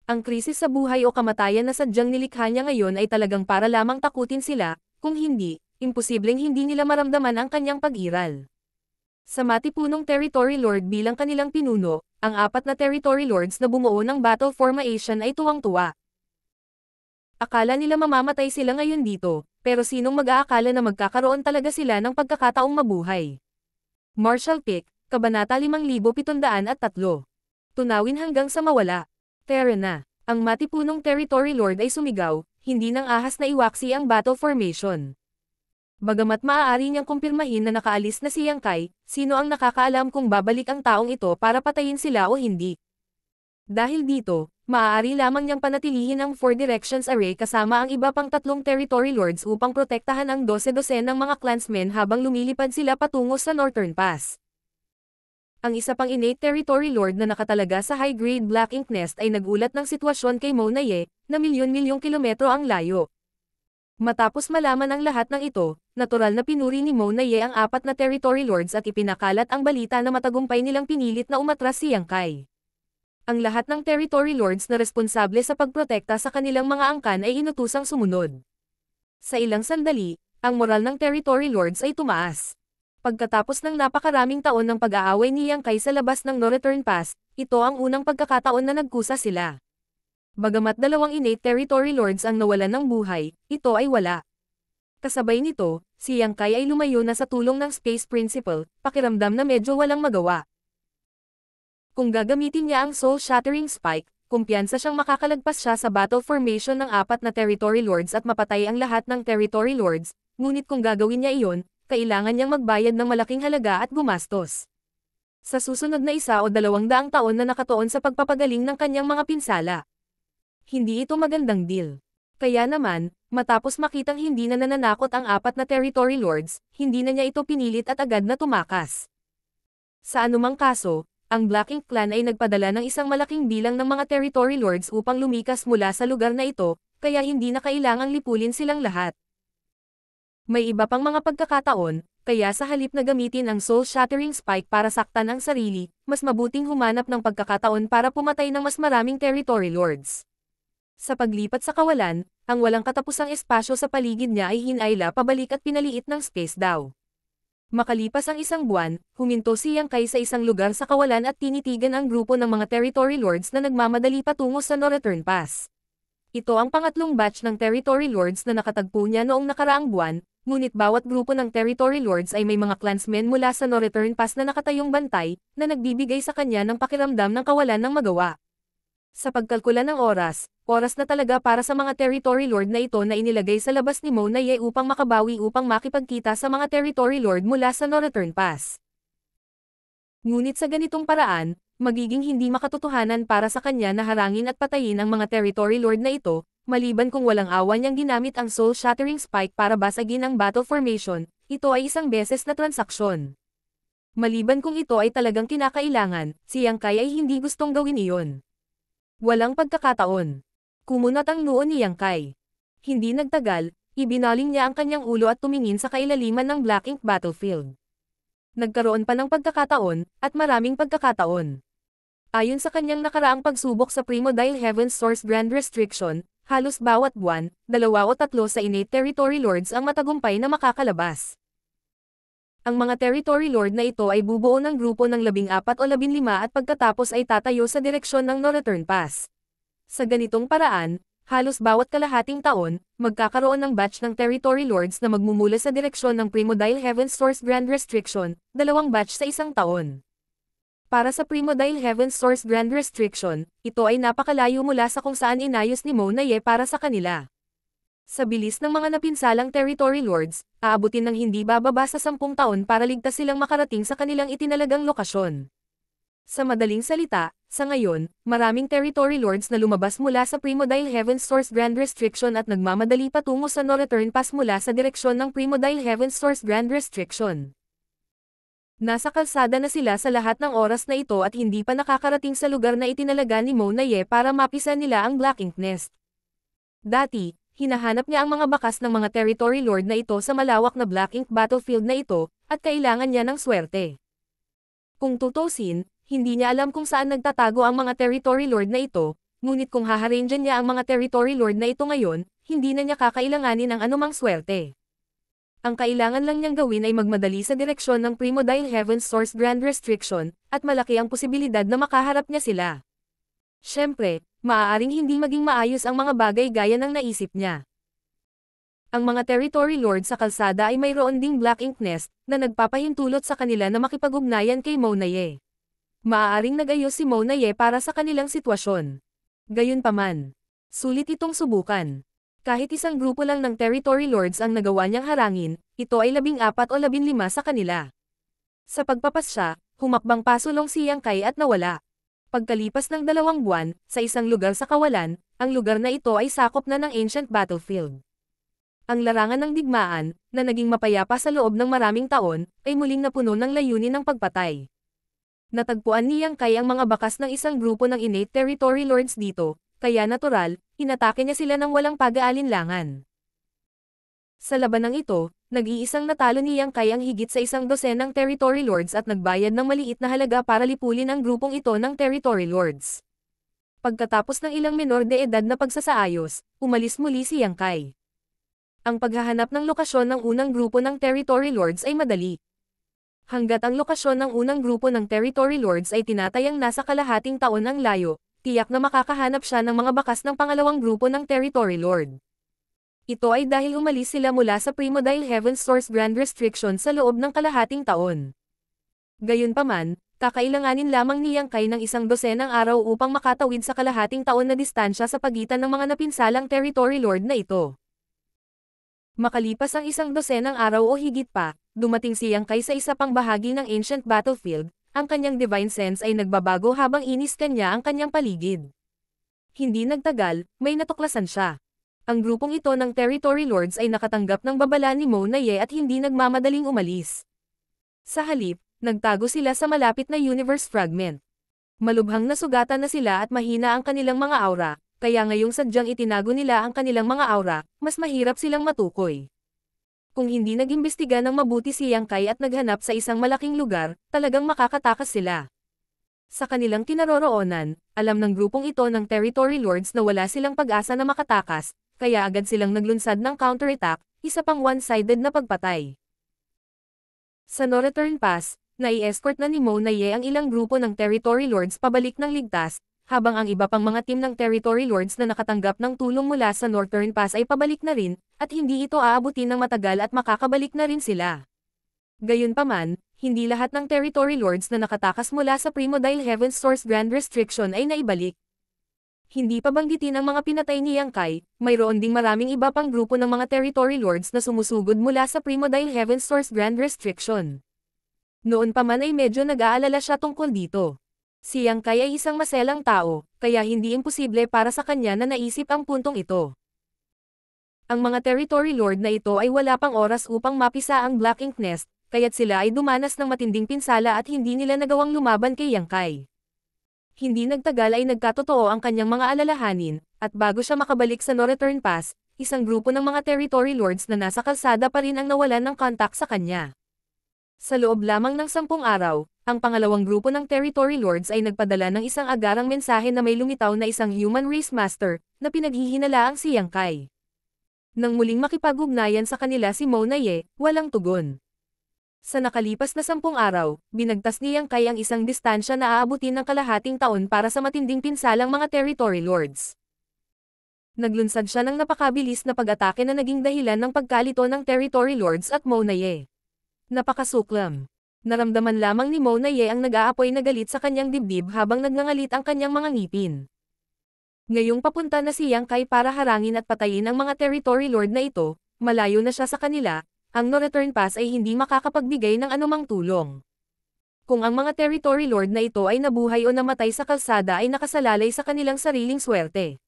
Speaker 1: Ang krisis sa buhay o kamatayan na sadyang nilikha niya ngayon ay talagang para lamang takutin sila, kung hindi, imposibleng hindi nila maramdaman ang kanyang pag-iral. Sa matipunong territory lord bilang kanilang pinuno, ang apat na territory lords na bumuo ng battle formation ay tuwang-tuwa. Akala nila mamamatay sila ngayon dito, pero sinong mag-aakala na magkakaroon talaga sila ng pagkakataong mabuhay. Martial Pick, Kabanata 5703. Tunawin hanggang sa mawala. Terra na. Ang matipunong territory lord ay sumigaw, hindi nang ahas na iwaksi ang battle formation. Bagamat maaari niyang kumpirmahin na nakaalis na si Yang Kai, sino ang nakakaalam kung babalik ang taong ito para patayin sila o hindi. Dahil dito, maaari lamang niyang panatilihin ang Four Directions Array kasama ang iba pang tatlong territory lords upang protektahan ang 12 ng mga clansmen habang lumilipad sila patungo sa Northern Pass. Ang isa pang innate territory lord na nakatalaga sa high-grade Black Ink Nest ay nagulat ng sitwasyon kay Mona Ye, na milyon-milyong kilometro ang layo. Matapos malaman ang lahat ng ito, natural na pinuri ni Mona Ye ang apat na territory lords at ipinakalat ang balita na matagumpay nilang pinilit na umatras si Yang Kai. Ang lahat ng territory lords na responsable sa pagprotekta sa kanilang mga angkan ay inutusang sumunod. Sa ilang sandali, ang moral ng territory lords ay tumaas. Pagkatapos ng napakaraming taon ng pag-aaway ni Yang Kai sa labas ng Northern Pass, ito ang unang pagkakataon na nagkusa sila. Bagamat dalawang innate territory lords ang nawalan ng buhay, ito ay wala. Kasabay nito, si Yang Kai ay lumayo na sa tulong ng Space Principle, pakiramdam na medyo walang magawa. Kung gagamitin niya ang Soul-Shattering Spike, kumpiyansa siyang makakalagpas siya sa battle formation ng apat na territory lords at mapatay ang lahat ng territory lords, ngunit kung gagawin niya iyon, kailangan niyang magbayad ng malaking halaga at gumastos. Sa susunod na 1 o 200 taon na nakatuon sa pagpapagaling ng kanyang mga pinsala. Hindi ito magandang deal. Kaya naman, matapos makitang hindi na nananakot ang apat na territory lords, hindi na niya ito pinilit at agad na tumakas. Sa anumang kaso, ang Black Ink Clan ay nagpadala ng isang malaking bilang ng mga territory lords upang lumikas mula sa lugar na ito, kaya hindi na kailangang lipulin silang lahat. May iba pang mga pagkakataon, kaya sa halip na gamitin ang Soul-Shattering Spike para saktan ang sarili, mas mabuting humanap ng pagkakataon para pumatay ng mas maraming territory lords. Sa paglipat sa kawalan, ang walang katapusang espasyo sa paligid niya ay hinayla pabalik at pinaliit ng space daw. Makalipas ang 1 buwan, huminto si Yang Kai sa isang lugar sa kawalan at tinitigan ang grupo ng mga territory lords na nagmamadali patungo sa Northern Pass. Ito ang pangatlong batch ng territory lords na nakatagpo niya noong nakaraang buwan, ngunit bawat grupo ng territory lords ay may mga clansmen mula sa Northern Pass na nakatayong bantay, na nagbibigay sa kanya ng pakiramdam ng kawalan ng magawa. Sa pagkalkula ng oras na talaga para sa mga territory lord na ito na inilagay sa labas ni Mona Ye upang makabawi upang makipagkita sa mga territory lord mula sa Northern Pass. Ngunit sa ganitong paraan, magiging hindi makatotohanan para sa kanya na harangin at patayin ang mga territory lord na ito, maliban kung walang awa niyang ginamit ang Soul-Shattering Spike para basagin ang battle formation, ito ay isang beses na transaksyon. Maliban kung ito ay talagang kinakailangan, si Yang Kai ay hindi gustong gawin iyon. Walang pagkakataon. Kumunat ang noo ni Yang Kai. Hindi nagtagal, ibinaling niya ang kanyang ulo at tumingin sa kailaliman ng Black Ink battlefield. Nagkaroon pa ng pagkakataon, at maraming pagkakataon. Ayon sa kanyang nakaraang pagsubok sa Primordial Heaven's Source Grand Restriction, halos bawat buwan, 2 o 3 sa innate territory lords ang matagumpay na makakalabas. Ang mga territory lord na ito ay bubuo ng grupo ng 14 o 15 at pagkatapos ay tatayo sa direksyon ng No-Return Pass. Sa ganitong paraan, halos bawat kalahating taon, magkakaroon ng batch ng territory lords na magmumula sa direksyon ng Primordial Heaven's Source Grand Restriction, 2 batch sa isang taon. Para sa Primordial Heaven's Source Grand Restriction, ito ay napakalayo mula sa kung saan inayos ni Mona Ye para sa kanila. Sa bilis ng mga napinsalang territory lords, aabutin ng hindi bababa sa 10 taon para ligtas silang makarating sa kanilang itinalagang lokasyon. Sa madaling salita, sa ngayon, maraming territory lords na lumabas mula sa Primordial Heaven's Source Grand Restriction at nagmamadali patungo sa No-Return Pass mula sa direksyon ng Primordial Heaven's Source Grand Restriction. Nasa kalsada na sila sa lahat ng oras na ito at hindi pa nakakarating sa lugar na itinalaga ni Mona Ye para mapisa nila ang Black Ink Nest. Dati, hinahanap niya ang mga bakas ng mga territory lord na ito sa malawak na Black Ink battlefield na ito, at kailangan niya ng swerte. Kung tutusin, hindi niya alam kung saan nagtatago ang mga territory lord na ito, ngunit kung haharanggan niya ang mga territory lord na ito ngayon, hindi na niya kakailanganin ng anumang swerte. Ang kailangan lang niyang gawin ay magmadali sa direksyon ng Primordial Heaven's Source Grand Restriction, at malaki ang posibilidad na makaharap niya sila. Siyempre, maaaring hindi maging maayos ang mga bagay gaya ng naisip niya. Ang mga territory lord sa kalsada ay mayroon ding Black Ink Nest, na nagpapahintulot sa kanila na makipag-ugnayan kay Mona Ye. Maaaring nag-ayos si Mona Ye para sa kanilang sitwasyon. Gayunpaman, sulit itong subukan. Kahit isang grupo lang ng territory lords ang nagawa niyang harangin, ito ay 14 o 15 sa kanila. Sa pagpapasya, humakbang pasulong si Yang Kai at nawala. Pagkalipas ng 2 buwan, sa isang lugar sa kawalan, ang lugar na ito ay sakop na ng ancient battlefield. Ang larangan ng digmaan, na naging mapayapa sa loob ng maraming taon, ay muling napuno ng layunin ng pagpatay. Natagpuan ni Yang Kai ang mga bakas ng isang grupo ng innate territory lords dito, kaya natural, inatake niya sila ng walang pag-aalinlangan. Sa labanang ito, nag-iisang natalo ni Yang Kai ang higit sa 12 ng territory lords at nagbayad ng maliit na halaga para lipulin ang grupong ito ng territory lords. Pagkatapos ng ilang menor de edad na pagsasaayos, umalis muli si Yang Kai. Ang paghahanap ng lokasyon ng unang grupo ng territory lords ay madali. Hanggat ang lokasyon ng unang grupo ng territory lords ay tinatayang nasa kalahating taon ang layo, tiyak na makakahanap siya ng mga bakas ng pangalawang grupo ng territory lord. Ito ay dahil umalis sila mula sa Primordial Heaven's Source Grand Restriction sa loob ng kalahating taon. Gayunpaman, kakailanganin lamang ni Yang Kai ng 12 araw upang makatawid sa kalahating taon na distansya sa pagitan ng mga napinsalang territory lord na ito. Makalipas ang 12 araw o higit pa, dumating si Yang Kai sa isa pang bahagi ng ancient battlefield, ang kanyang divine sense ay nagbabago habang iniskan niya ang kanyang paligid. Hindi nagtagal, may natuklasan siya. Ang grupong ito ng territory lords ay nakatanggap ng babala ni Mona Ye at hindi nagmamadaling umalis. Sa halip, nagtago sila sa malapit na universe fragment. Malubhang nasugatan na sila at mahina ang kanilang mga aura, kaya ngayong sadyang itinago nila ang kanilang mga aura, mas mahirap silang matukoy. Kung hindi nag-imbestiga ng mabuti si Yang Kai at naghanap sa isang malaking lugar, talagang makakatakas sila. Sa kanilang kinaroroonan, alam ng grupong ito ng territory lords na wala silang pag-asa na makatakas, kaya agad silang naglunsad ng counterattack, isa pang one-sided na pagpatay. Sa No-Return Pass, nai-escort na ni Mona Ye ang ilang grupo ng territory lords pabalik ng ligtas, habang ang iba pang mga team ng territory lords na nakatanggap ng tulong mula sa Northern Pass ay pabalik na rin, at hindi ito aabutin ng matagal at makakabalik na rin sila. Gayunpaman, hindi lahat ng territory lords na nakatakas mula sa Primordial Heaven's Source Grand Restriction ay naibalik. Hindi pa banggitin ang mga pinatay ni Yang Kai, mayroon ding maraming iba pang grupo ng mga territory lords na sumusugod mula sa Primordial Heaven's Source Grand Restriction. Noon pa man ay medyo nag-aalala siya tungkol dito. Si Yang Kai ay isang maselang tao, kaya hindi imposible para sa kanya na naisip ang puntong ito. Ang mga territory lord na ito ay wala pang oras upang mapisa ang Black Ink Nest, kaya't sila ay dumanas ng matinding pinsala at hindi nila nagawang lumaban kay Yang Kai. Hindi nagtagal ay nagkatotoo ang kanyang mga alalahanin, at bago siya makabalik sa No-Return Pass, isang grupo ng mga territory lords na nasa kalsada pa rin ang nawalan ng kontak sa kanya. Sa loob lamang ng 10 araw, ang pangalawang grupo ng territory lords ay nagpadala ng isang agarang mensahe na may lumitaw na isang human race master, na pinaghihinalaang si Yang Kai. Nang muling makipag-ugnayan sa kanila si Mona Ye, walang tugon. Sa nakalipas na 10 araw, binagtas ni Yang Kai ang isang distansya na aabutin ng kalahating taon para sa matinding pinsalang mga territory lords. Naglunsad siya ng napakabilis na pag-atake na naging dahilan ng pagkalito ng territory lords at Mona Ye. Napakasuklam. Naramdaman lamang ni Mona Ye ang nag-aapoy na galit sa kanyang dibdib habang nagngangalit ang kanyang mga ngipin. Ngayong papunta na si Yang Kai para harangin at patayin ang mga territory lord na ito, malayo na siya sa kanila, ang no-return pass ay hindi makakapagbigay ng anumang tulong. Kung ang mga territory lord na ito ay nabuhay o namatay sa kalsada ay nakasalalay sa kanilang sariling swerte.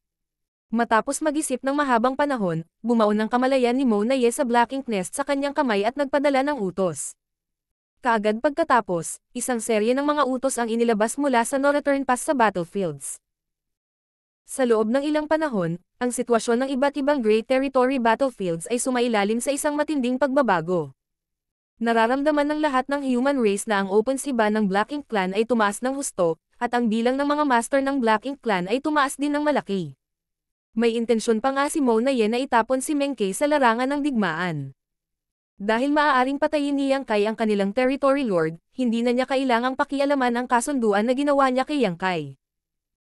Speaker 1: Matapos mag-isip ng mahabang panahon, bumuo ng kamalayan ni Mona Ye sa Black Ink Nest sa kanyang kamay at nagpadala ng utos. Kaagad pagkatapos, isang serye ng mga utos ang inilabas mula sa no-return pass sa battlefields. Sa loob ng ilang panahon, ang sitwasyon ng iba't ibang Great Territory battlefields ay sumailalim sa isang matinding pagbabago. Nararamdaman ng lahat ng human race na ang opensiba ng Black Ink Clan ay tumaas ng husto, at ang bilang ng mga master ng Black Ink Clan ay tumaas din ng malaki. May intensyon pa nga si Mona Ye na itapon si Meng Ke sa larangan ng digmaan. Dahil maaaring patayin ni Yang Kai ang kanilang territory lord, hindi na niya kailangang pakialaman ang kasunduan na ginawa niya kay Yang Kai.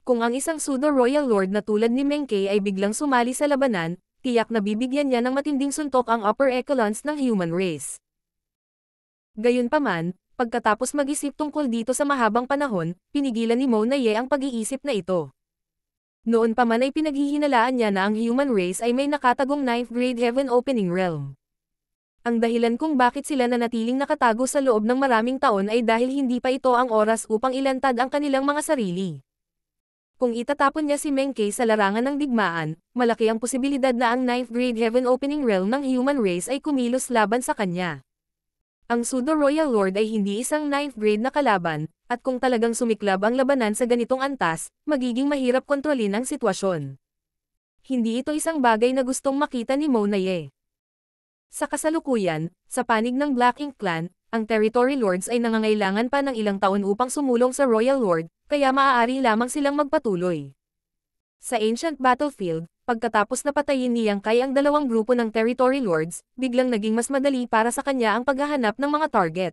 Speaker 1: Kung ang isang pseudo-royal lord na tulad ni Meng Ke ay biglang sumali sa labanan, tiyak na bibigyan niya ng matinding suntok ang upper echelons ng human race. Gayunpaman, pagkatapos mag-isip tungkol dito sa mahabang panahon, pinigilan ni Mona Ye ang pag-iisip na ito. Noon pa man ay pinaghihinalaan niya na ang human race ay may nakatagong 9th grade heaven opening realm. Ang dahilan kung bakit sila nanatiling nakatago sa loob ng maraming taon ay dahil hindi pa ito ang oras upang ilantad ang kanilang mga sarili. Kung itatapon niya si Meng Ke sa larangan ng digmaan, malaki ang posibilidad na ang 9th grade heaven opening realm ng human race ay kumilos laban sa kanya. Ang pseudo-royal lord ay hindi isang 9th grade na kalaban, at kung talagang sumiklab ang labanan sa ganitong antas, magiging mahirap kontrolin ang sitwasyon. Hindi ito isang bagay na gustong makita ni Mona Ye. Sa kasalukuyan, sa panig ng Black Ink Clan, ang territory lords ay nangangailangan pa ng ilang taon upang sumulong sa royal lord, kaya maaari lamang silang magpatuloy. Sa ancient battlefield, pagkatapos na patayin ni Yang Kai ang dalawang grupo ng territory lords, biglang naging mas madali para sa kanya ang paghahanap ng mga target.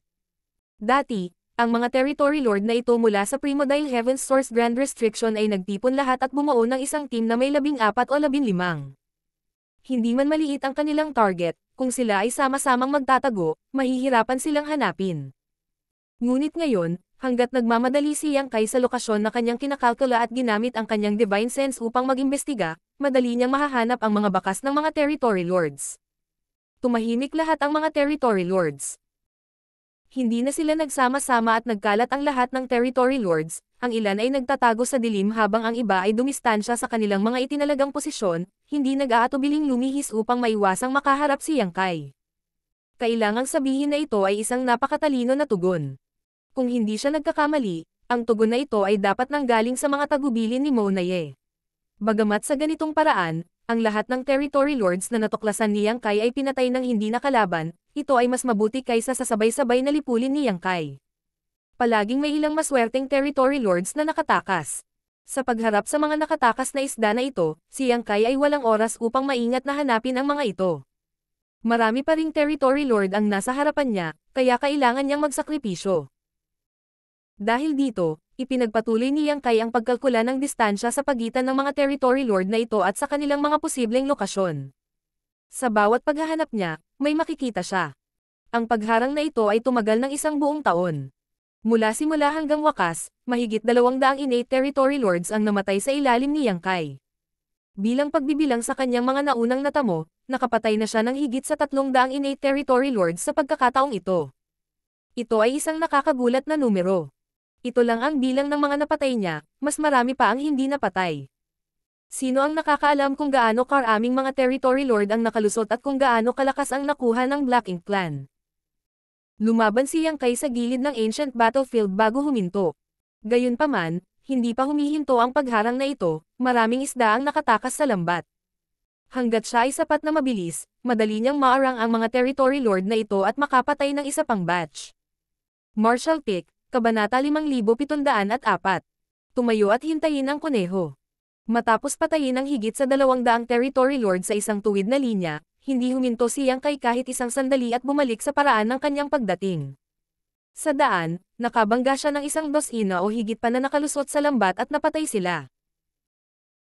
Speaker 1: Dati, ang mga territory lord na ito mula sa Primordial Heaven's Source Grand Restriction ay nagtipon lahat at bumuo ng isang team na may 14 o 15. Hindi man maliit ang kanilang target, kung sila ay sama-samang magtatago, mahihirapan silang hanapin. Ngunit ngayon, hanggat nagmamadali si Yang Kai sa lokasyon na kanyang kinakalkula at ginamit ang kanyang divine sense upang mag-imbestiga, madali niyang mahahanap ang mga bakas ng mga territory lords. Tumahimik lahat ang mga territory lords. Hindi na sila nagsama-sama at nagkalat ang lahat ng territory lords, ang ilan ay nagtatago sa dilim habang ang iba ay dumistansya sa kanilang mga itinalagang posisyon, hindi nag-aatubiling lumihis upang maiwasang makaharap si Yang Kai. Kailangang sabihin na ito ay isang napakatalino na tugon. Kung hindi siya nagkakamali, ang tugon na ito ay dapat nanggaling sa mga tagubilin ni Mona Ye. Bagamat sa ganitong paraan, ang lahat ng territory lords na natuklasan ni Yang Kai ay pinatay ng hindi nakalaban, ito ay mas mabuti kaysa sa sabay-sabay na lipulin ni Yang Kai. Palaging may ilang maswerteng territory lords na nakatakas. Sa pagharap sa mga nakatakas na isda na ito, si Yang Kai ay walang oras upang maingat na hanapin ang mga ito. Marami pa ring territory lord ang nasa harapan niya, kaya kailangan niyang magsakripisyo. Dahil dito, ipinagpatuloy ni Yang Kai ang pagkalkula ng distansya sa pagitan ng mga territory lord na ito at sa kanilang mga posibleng lokasyon. Sa bawat paghahanap niya, may makikita siya. Ang pagharang na ito ay tumagal ng isang buong taon. Mula simula hanggang wakas, mahigit 200 innate territory lords ang namatay sa ilalim ni Yang Kai. Bilang pagbibilang sa kanyang mga naunang natamo, nakapatay na siya ng higit sa 300 innate territory lords sa pagkakataong ito. Ito ay isang nakakagulat na numero. Ito lang ang bilang ng mga napatay niya, mas marami pa ang hindi napatay. Sino ang nakakaalam kung gaano karaming mga territory lord ang nakalusot at kung gaano kalakas ang nakuha ng Black Ink Clan? Lumaban si Yang Kai sa gilid ng ancient battlefield bago huminto. Gayunpaman, hindi pa humihinto ang pagharang na ito, maraming isda ang nakatakas sa lambat. Hanggat siya ay sapat na mabilis, madali niyang maarang ang mga territory lord na ito at makapatay ng isa pang batch. Martial Pick, Kabanata 5704. Tumayo at hintayin ang kuneho. Matapos patayin ang higit sa 200 territory lord sa isang tuwid na linya, hindi huminto si Yang Kai kahit isang sandali at bumalik sa paraan ng kanyang pagdating. Sa daan, nakabangga siya ng isang dosina o higit pa na nakalusot sa lambat at napatay sila.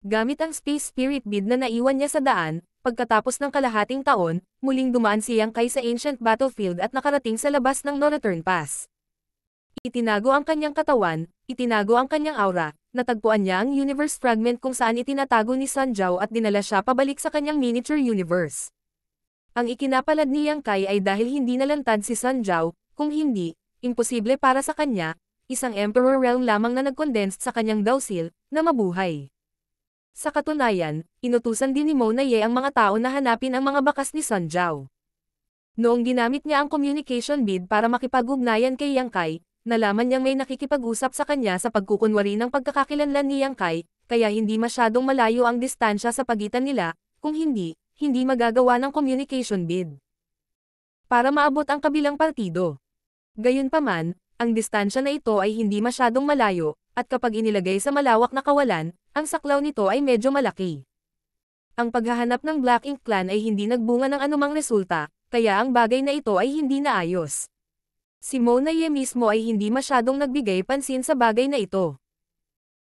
Speaker 1: Gamit ang Space Spirit Bead na naiwan niya sa daan, pagkatapos ng kalahating taon, muling dumaan si Yang Kai sa ancient battlefield at nakarating sa labas ng No-Return Pass. Itinago ang kanyang katawan, itinago ang kanyang aura, natagpuan niya ang universe fragment kung saan itinatago ni Sun Jiao at dinala siya pabalik sa kanyang miniature universe. Ang ikinapalad ni Yang Kai ay dahil hindi nalantad si Sun Jiao, kung hindi, imposible para sa kanya, isang Emperor Realm lamang na nag-condensed sa kanyang Dawsil, na mabuhay. Sa katunayan, inutusan din ni Mona Ye ang mga tao na hanapin ang mga bakas ni Sun Jiao. Noong ginamit niya ang communication bead para makipag-ugnayan kay Yang Kai, nalaman niyang may nakikipag-usap sa kanya sa pagkukunwari ng pagkakakilanlan ni Yang Kai, kaya hindi masyadong malayo ang distansya sa pagitan nila, kung hindi, hindi magagawa ng communication bead. Para maabot ang kabilang partido. Gayunpaman, ang distansya na ito ay hindi masyadong malayo, at kapag inilagay sa malawak na kawalan, ang saklaw nito ay medyo malaki. Ang paghahanap ng Black Ink Clan ay hindi nagbunga ng anumang resulta, kaya ang bagay na ito ay hindi naayos. Si Mona Ye mismo ay hindi masyadong nagbigay pansin sa bagay na ito.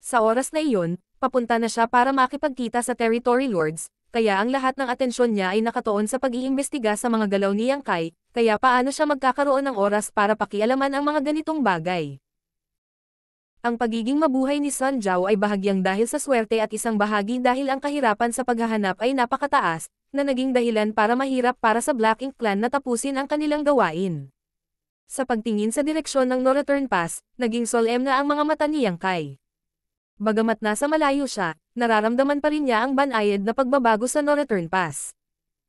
Speaker 1: Sa oras na iyon, papunta na siya para makipagkita sa Territory Lords, kaya ang lahat ng atensyon niya ay nakatuon sa pag-iimbestiga sa mga galaw ni Yang Kai, kaya paano siya magkakaroon ng oras para pakialaman ang mga ganitong bagay. Ang pagiging mabuhay ni Sun Jiao ay bahagyang dahil sa swerte at isang bahagi dahil ang kahirapan sa paghahanap ay napakataas, na naging dahilan para mahirap para sa Black Ink Clan na tapusin ang kanilang gawain. Sa pagtingin sa direksyon ng No-Return Pass, naging solemn na ang mga mata ni Yang Kai. Bagamat nasa malayo siya, nararamdaman pa rin niya ang banayad na pagbabago sa No-Return Pass.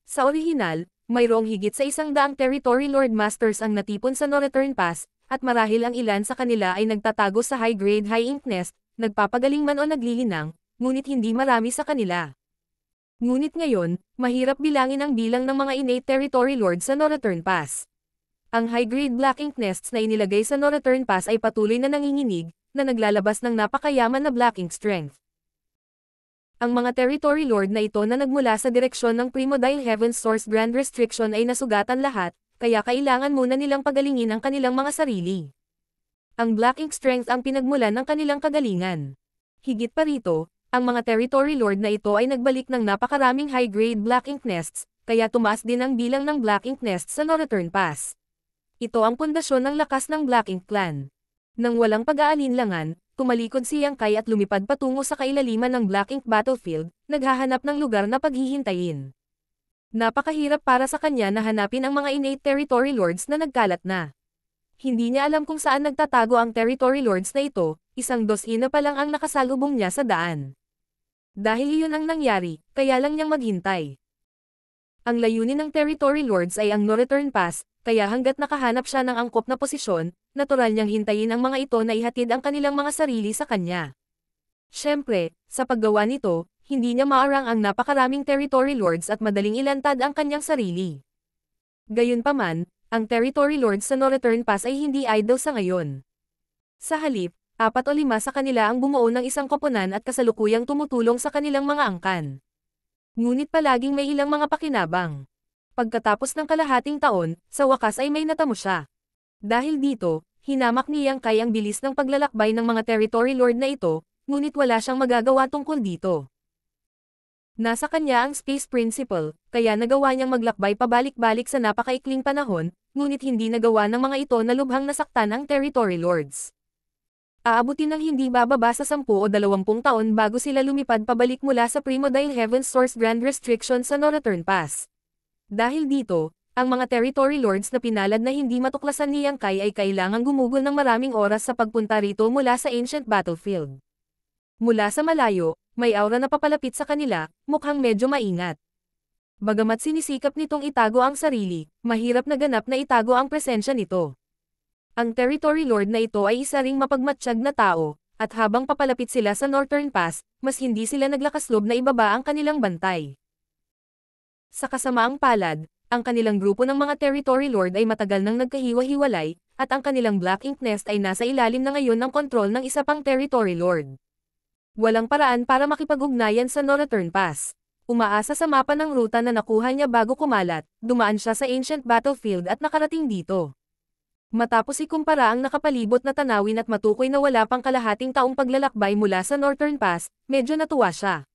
Speaker 1: Sa orihinal, mayroong higit sa 100 Territory Lord Masters ang natipon sa No-Return Pass, at marahil ang ilan sa kanila ay nagtatago sa high-grade high ink nest, nagpapagaling man o naglilinang, ngunit hindi marami sa kanila. Ngunit ngayon, mahirap bilangin ang bilang ng mga innate Territory Lords sa No-Return Pass. Ang high-grade Black Ink nests na inilagay sa No-Return Pass ay patuloy na nanginginig, na naglalabas ng napakayaman na Black Ink strength. Ang mga Territory Lord na ito na nagmula sa direksyon ng Primordial Heaven's Source Grand Restriction ay nasugatan lahat, kaya kailangan muna nilang pagalingin ang kanilang mga sarili. Ang Black Ink strength ang pinagmulan ng kanilang kagalingan. Higit pa rito, ang mga Territory Lord na ito ay nagbalik ng napakaraming high-grade Black Ink nests, kaya tumaas din ang bilang ng Black Ink nests sa No-Return Pass. Ito ang pundasyon ng lakas ng Black Ink Clan. Nang walang pag-aalinlangan, tumalikod si Yang Kai at lumipad patungo sa kailaliman ng Black Ink battlefield, naghahanap ng lugar na paghihintayin. Napakahirap para sa kanya na hanapin ang mga innate Territory Lords na nagkalat na. Hindi niya alam kung saan nagtatago ang Territory Lords na ito, isang dosina pa lang ang nakasalubong niya sa daan. Dahil iyon ang nangyari, kaya lang niyang maghintay. Ang layunin ng Territory Lords ay ang No-Return Pass, kaya hanggat nakahanap siya ng angkop na posisyon, natural niyang hintayin ang mga ito na ihatid ang kanilang mga sarili sa kanya. Siyempre, sa paggawa nito, hindi niya maarang ang napakaraming Territory Lords at madaling ilantad ang kanyang sarili. Gayunpaman, ang Territory Lords sa No-Return Pass ay hindi idle sa ngayon. Sa halip, 4 o 5 sa kanila ang bumuo ng isang koponan at kasalukuyang tumutulong sa kanilang mga angkan. Ngunit palaging may ilang mga pakinabang. Pagkatapos ng kalahating taon, sa wakas ay may natamo siya. Dahil dito, hinamak ni Yang Kai ang bilis ng paglalakbay ng mga Territory Lord na ito, ngunit wala siyang magagawa tungkol dito. Nasa kanya ang Space Principle, kaya nagawa niyang maglakbay pabalik-balik sa napakaikling panahon, ngunit hindi nagawa ng mga ito na lubhang nasaktan ang Territory Lords. Aabutin ng hindi bababa sa 10 o 20 taon bago sila lumipad pabalik mula sa Primordial Heaven's Source Grand Restriction sa No-Return Pass. Dahil dito, ang mga Territory Lords na pinalad na hindi matuklasan ni Yang Kai ay kailangang gumugol ng maraming oras sa pagpunta rito mula sa ancient battlefield. Mula sa malayo, may aura na papalapit sa kanila, mukhang medyo maingat. Bagamat sinisikap nitong itago ang sarili, mahirap na ganap na itago ang presensya nito. Ang Territory Lord na ito ay isa ring mapagmatsyag na tao, at habang papalapit sila sa Northern Pass, mas hindi sila naglakaslob na ibaba ang kanilang bantay. Sa kasamaang palad, ang kanilang grupo ng mga Territory Lord ay matagal nang nagkahiwa-hiwalay, at ang kanilang Black Ink Nest ay nasa ilalim na ngayon ng kontrol ng isa pang Territory Lord. Walang paraan para makipag-ugnayan sa No-Return Pass. Umaasa sa mapa ng ruta na nakuha niya bago kumalat, dumaan siya sa ancient battlefield at nakarating dito. Matapos ikumpara ang nakapalibot na tanawin at matukoy na wala pang kalahating taong paglalakbay mula sa Northern Pass, medyo natuwa siya.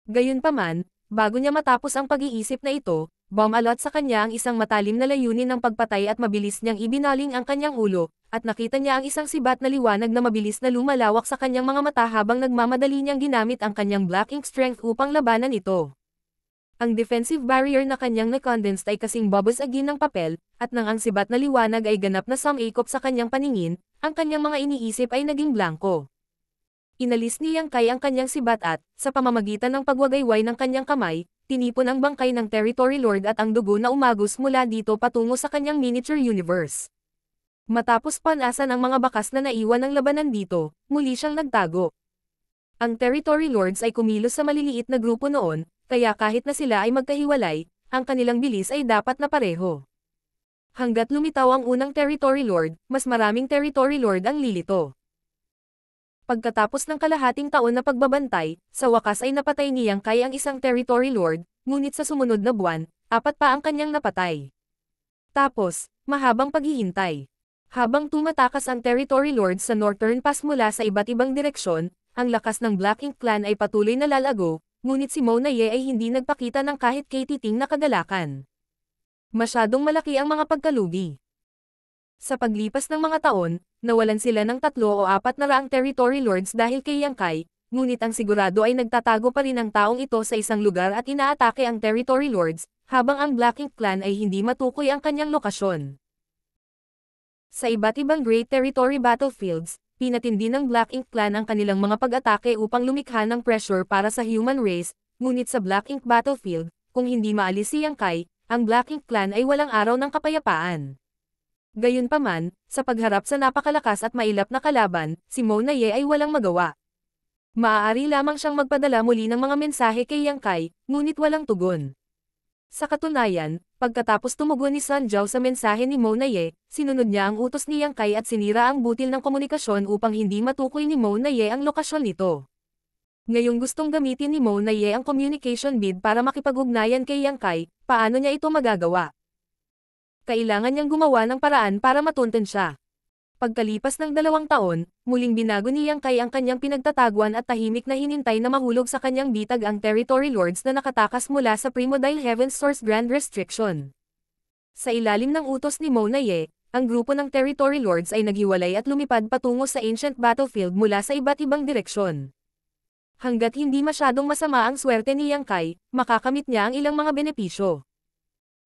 Speaker 1: Gayunpaman, bago niya matapos ang pag-iisip na ito, bumalot sa kanya ang isang matalim na layunin ng pagpatay at mabilis niyang ibinaling ang kanyang ulo, at nakita niya ang isang sibat na liwanag na mabilis na lumalawak sa kanyang mga mata habang nagmamadali niyang ginamit ang kanyang Black Ink Strength upang labanan ito. Ang defensive barrier na kanyang na-condensed ay kasing bubbles agin ng papel, at nang ang sibat na liwanag ay ganap na sumakop sa kanyang paningin, ang kanyang mga iniisip ay naging blanko. Inalis ni Yang Kai ang kanyang sibat at, sa pamamagitan ng pagwagayway ng kanyang kamay, tinipon ang bangkay ng Territory Lord at ang dugo na umagos mula dito patungo sa kanyang miniature universe. Matapos panasan ang mga bakas na naiwan ng labanan dito, muli siyang nagtago. Ang Territory Lords ay kumilos sa maliliit na grupo noon, kaya kahit na sila ay magkahiwalay, ang kanilang bilis ay dapat na pareho. Hanggat lumitaw ang unang Territory Lord, mas maraming Territory Lord ang lilito. Pagkatapos ng kalahating taon na pagbabantay, sa wakas ay napatay ni Yang Kai ang isang Territory Lord, ngunit sa sumunod na buwan, 4 pa ang kanyang napatay. Tapos, mahabang paghihintay. Habang tumatakas ang Territory Lord sa Northern Pass mula sa iba't ibang direksyon, ang lakas ng Black Ink Clan ay patuloy na lalago, ngunit si Mona Ye ay hindi nagpakita ng kahit katiting na kagalakan. Masyadong malaki ang mga pagkalugi. Sa paglipas ng mga taon, nawalan sila ng 3 o 4 na raang Territory Lords dahil kay Yang Kai, ngunit ang sigurado ay nagtatago pa rin ang taong ito sa isang lugar at inaatake ang Territory Lords, habang ang Black Ink Clan ay hindi matukoy ang kanyang lokasyon. Sa iba't ibang Great Territory battlefields, pinatindi ng Black Ink Clan ang kanilang mga pag-atake upang lumikha ng pressure para sa human race, ngunit sa Black Ink battlefield, kung hindi maalis si Yang Kai, ang Black Ink Clan ay walang araw ng kapayapaan. Gayunpaman, sa pagharap sa napakalakas at mailap na kalaban, si Mona Ye ay walang magawa. Maaari lamang siyang magpadala muli ng mga mensahe kay Yang Kai, ngunit walang tugon. Sa katunayan, pagkatapos tumugon ni Sun Jiao sa mensahe ni Mona Ye, sinunod niya ang utos ni Yang Kai at sinira ang butil ng komunikasyon upang hindi matukoy ni Mona Ye ang lokasyon nito. Ngayong gustong gamitin ni Mona Ye ang communication bead para makipag-ugnayan kay Yang Kai, paano niya ito magagawa? Kailangan niyang gumawa ng paraan para matunten siya. Pagkalipas ng 2 taon, muling binago ni Yang Kai ang kanyang pinagtataguan at tahimik na hinintay na mahulog sa kanyang bitag ang Territory Lords na nakatakas mula sa Primordial Heaven's Source Grand Restriction. Sa ilalim ng utos ni Mona Ye, ang grupo ng Territory Lords ay naghiwalay at lumipad patungo sa ancient battlefield mula sa iba't ibang direksyon. Hanggat hindi masyadong masama ang swerte ni Yang Kai, makakamit niya ang ilang mga benepisyo.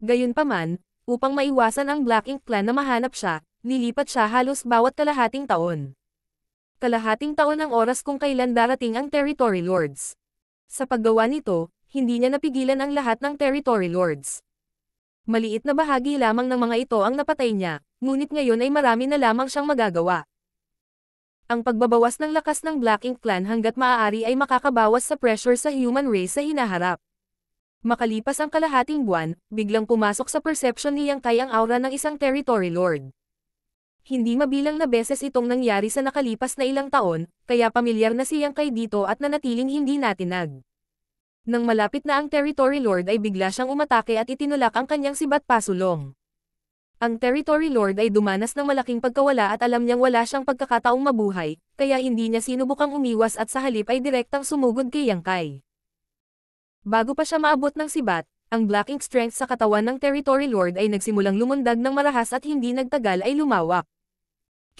Speaker 1: Gayunpaman, upang maiwasan ang Black Ink Clan na mahanap siya, lilipat siya halos bawat kalahating taon. Kalahating taon ang oras kung kailan darating ang Territory Lords. Sa paggawa nito, hindi niya napigilan ang lahat ng Territory Lords. Maliit na bahagi lamang ng mga ito ang napatay niya, ngunit ngayon ay marami na lamang siyang magagawa. Ang pagbabawas ng lakas ng Black Ink Clan hanggat maaari ay makakabawas sa pressure sa human race sa hinaharap. Makalipas ang kalahating buwan, biglang pumasok sa perception ni Yang Kai ang aura ng isang Territory Lord. Hindi mabilang na beses itong nangyari sa nakalipas na ilang taon, kaya pamilyar na si Yang Kai dito at nanatiling hindi natinag. Nang malapit na ang Territory Lord ay bigla siyang umatake at itinulak ang kanyang sibat pasulong. Ang Territory Lord ay dumanas ng malaking pagkawala at alam niyang wala siyang pagkakataong mabuhay, kaya hindi niya sinubukang umiwas at sa halip ay direktang sumugod kay Yang Kai. Bago pa siya maabot ng sibat, ang Black Ink Strength sa katawan ng Territory Lord ay nagsimulang lumundag ng marahas at hindi nagtagal ay lumawak.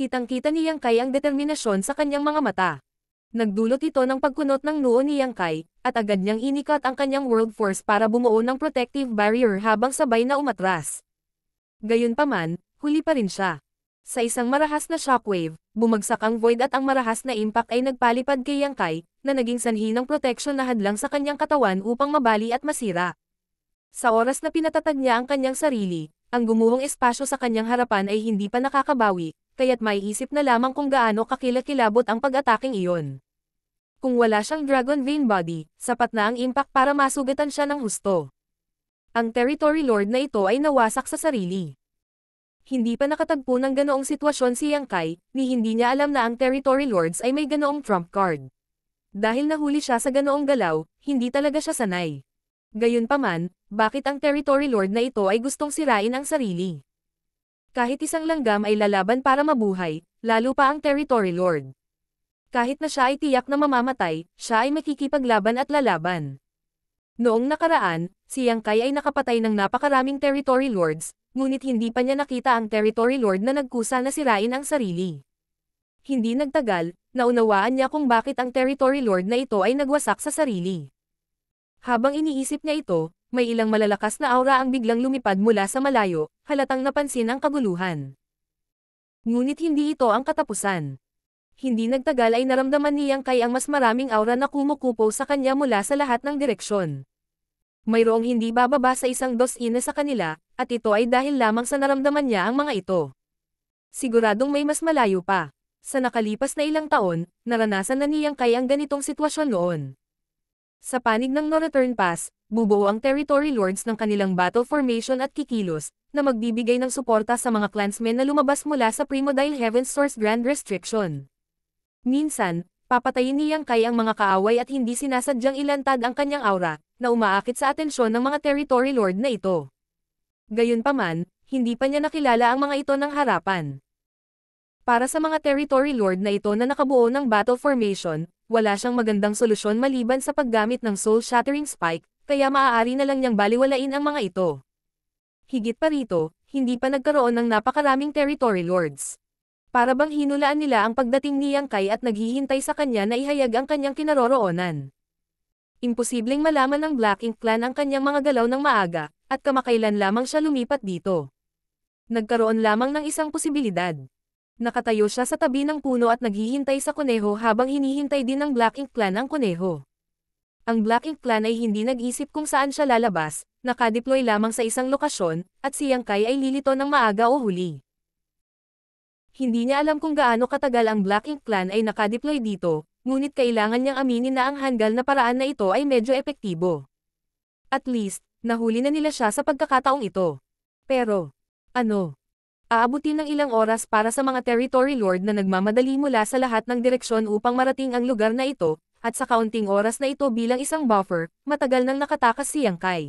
Speaker 1: Kitang-kita ni Yang Kai ang determinasyon sa kanyang mga mata. Nagdulot ito ng pagkunot ng noo ni Yang Kai, at agad niyang inikat ang kanyang World Force para bumuo ng protective barrier habang sabay na umatras. Gayunpaman, huli pa rin siya. Sa isang marahas na shockwave, bumagsak ang void at ang marahas na impact ay nagpalipad kay Yang Kai, na naging sanhi ng protection na hadlang sa kanyang katawan upang mabali at masira. Sa oras na pinatatag niya ang kanyang sarili, ang gumuhong espasyo sa kanyang harapan ay hindi pa nakakabawi, kaya't maiisip na lamang kung gaano kakilakilabot ang pag-ataking iyon. Kung wala siyang Dragon Vein Body, sapat na ang impact para masugatan siya ng husto. Ang Territory Lord na ito ay nawasak sa sarili. Hindi pa nakatagpo ng ganoong sitwasyon si Yang Kai, ni hindi niya alam na ang Territory Lords ay may ganoong trump card. Dahil nahuli siya sa ganoong galaw, hindi talaga siya sanay. Gayunpaman, bakit ang Territory Lord na ito ay gustong sirain ang sarili? Kahit isang langgam ay lalaban para mabuhay, lalo pa ang Territory Lord. Kahit na siya ay tiyak na mamamatay, siya ay makikipaglaban at lalaban. Noong nakaraan, si Yang Kai ay nakapatay ng napakaraming Territory Lords, ngunit hindi pa niya nakita ang Territory Lord na nagkusa na sirain ang sarili. Hindi nagtagal, naunawaan niya kung bakit ang Territory Lord na ito ay nagwasak sa sarili. Habang iniisip niya ito, may ilang malalakas na aura ang biglang lumipad mula sa malayo, halatang napansin ang kaguluhan. Ngunit hindi ito ang katapusan. Hindi nagtagal ay naramdaman ni Yang Kai ang mas maraming aura na kumukupo sa kanya mula sa lahat ng direksyon. Mayroong hindi bababa sa 12 sa kanila, at ito ay dahil lamang sa naramdaman niya ang mga ito. Siguradong may mas malayo pa. Sa nakalipas na ilang taon, naranasan na ni Yang Kai ang ganitong sitwasyon noon. Sa panig ng No Return Pass, bubuo ang Territory Lords ng kanilang battle formation at kikilos, na magbibigay ng suporta sa mga clansmen na lumabas mula sa Primordial Heaven Source Grand Restriction. Minsan, papatayin ni Yang Kai ang mga kaaway at hindi sinasadyang ilantad ang kanyang aura, na umaakit sa atensyon ng mga Territory Lord na ito. Gayunpaman, hindi pa niya nakilala ang mga ito ng harapan. Para sa mga Territory Lord na ito na nakabuo ng battle formation, wala siyang magandang solusyon maliban sa paggamit ng Soul Shattering Spike, kaya maaari na lang niyang baliwalain ang mga ito. Higit pa rito, hindi pa nagkaroon ng napakaraming Territory Lords. Para bang hinulaan nila ang pagdating ni Yang Kai at naghihintay sa kanya na ihayag ang kanyang kinaroroonan. Imposibleng malaman ng Black Ink Clan ang kanyang mga galaw ng maaga, at kamakailan lamang siya lumipat dito. Nagkaroon lamang ng isang posibilidad. Nakatayo siya sa tabi ng puno at naghihintay sa kuneho habang hinihintay din ng Black Ink Clan ang kuneho. Ang Black Ink Clan ay hindi nag-isip kung saan siya lalabas, nakadeploy lamang sa isang lokasyon, at si Yang Kai ay lilito ng maaga o huli. Hindi niya alam kung gaano katagal ang Black Ink Clan ay nakadeploy dito, ngunit kailangan niyang aminin na ang hanggal na paraan na ito ay medyo epektibo. At least, nahuli na nila siya sa pagkakataong ito. Pero, aabutin ng ilang oras para sa mga Territory Lord na nagmamadali mula sa lahat ng direksyon upang marating ang lugar na ito, at sa kaunting oras na ito bilang isang buffer, matagal nang nakatakas si Yang Kai.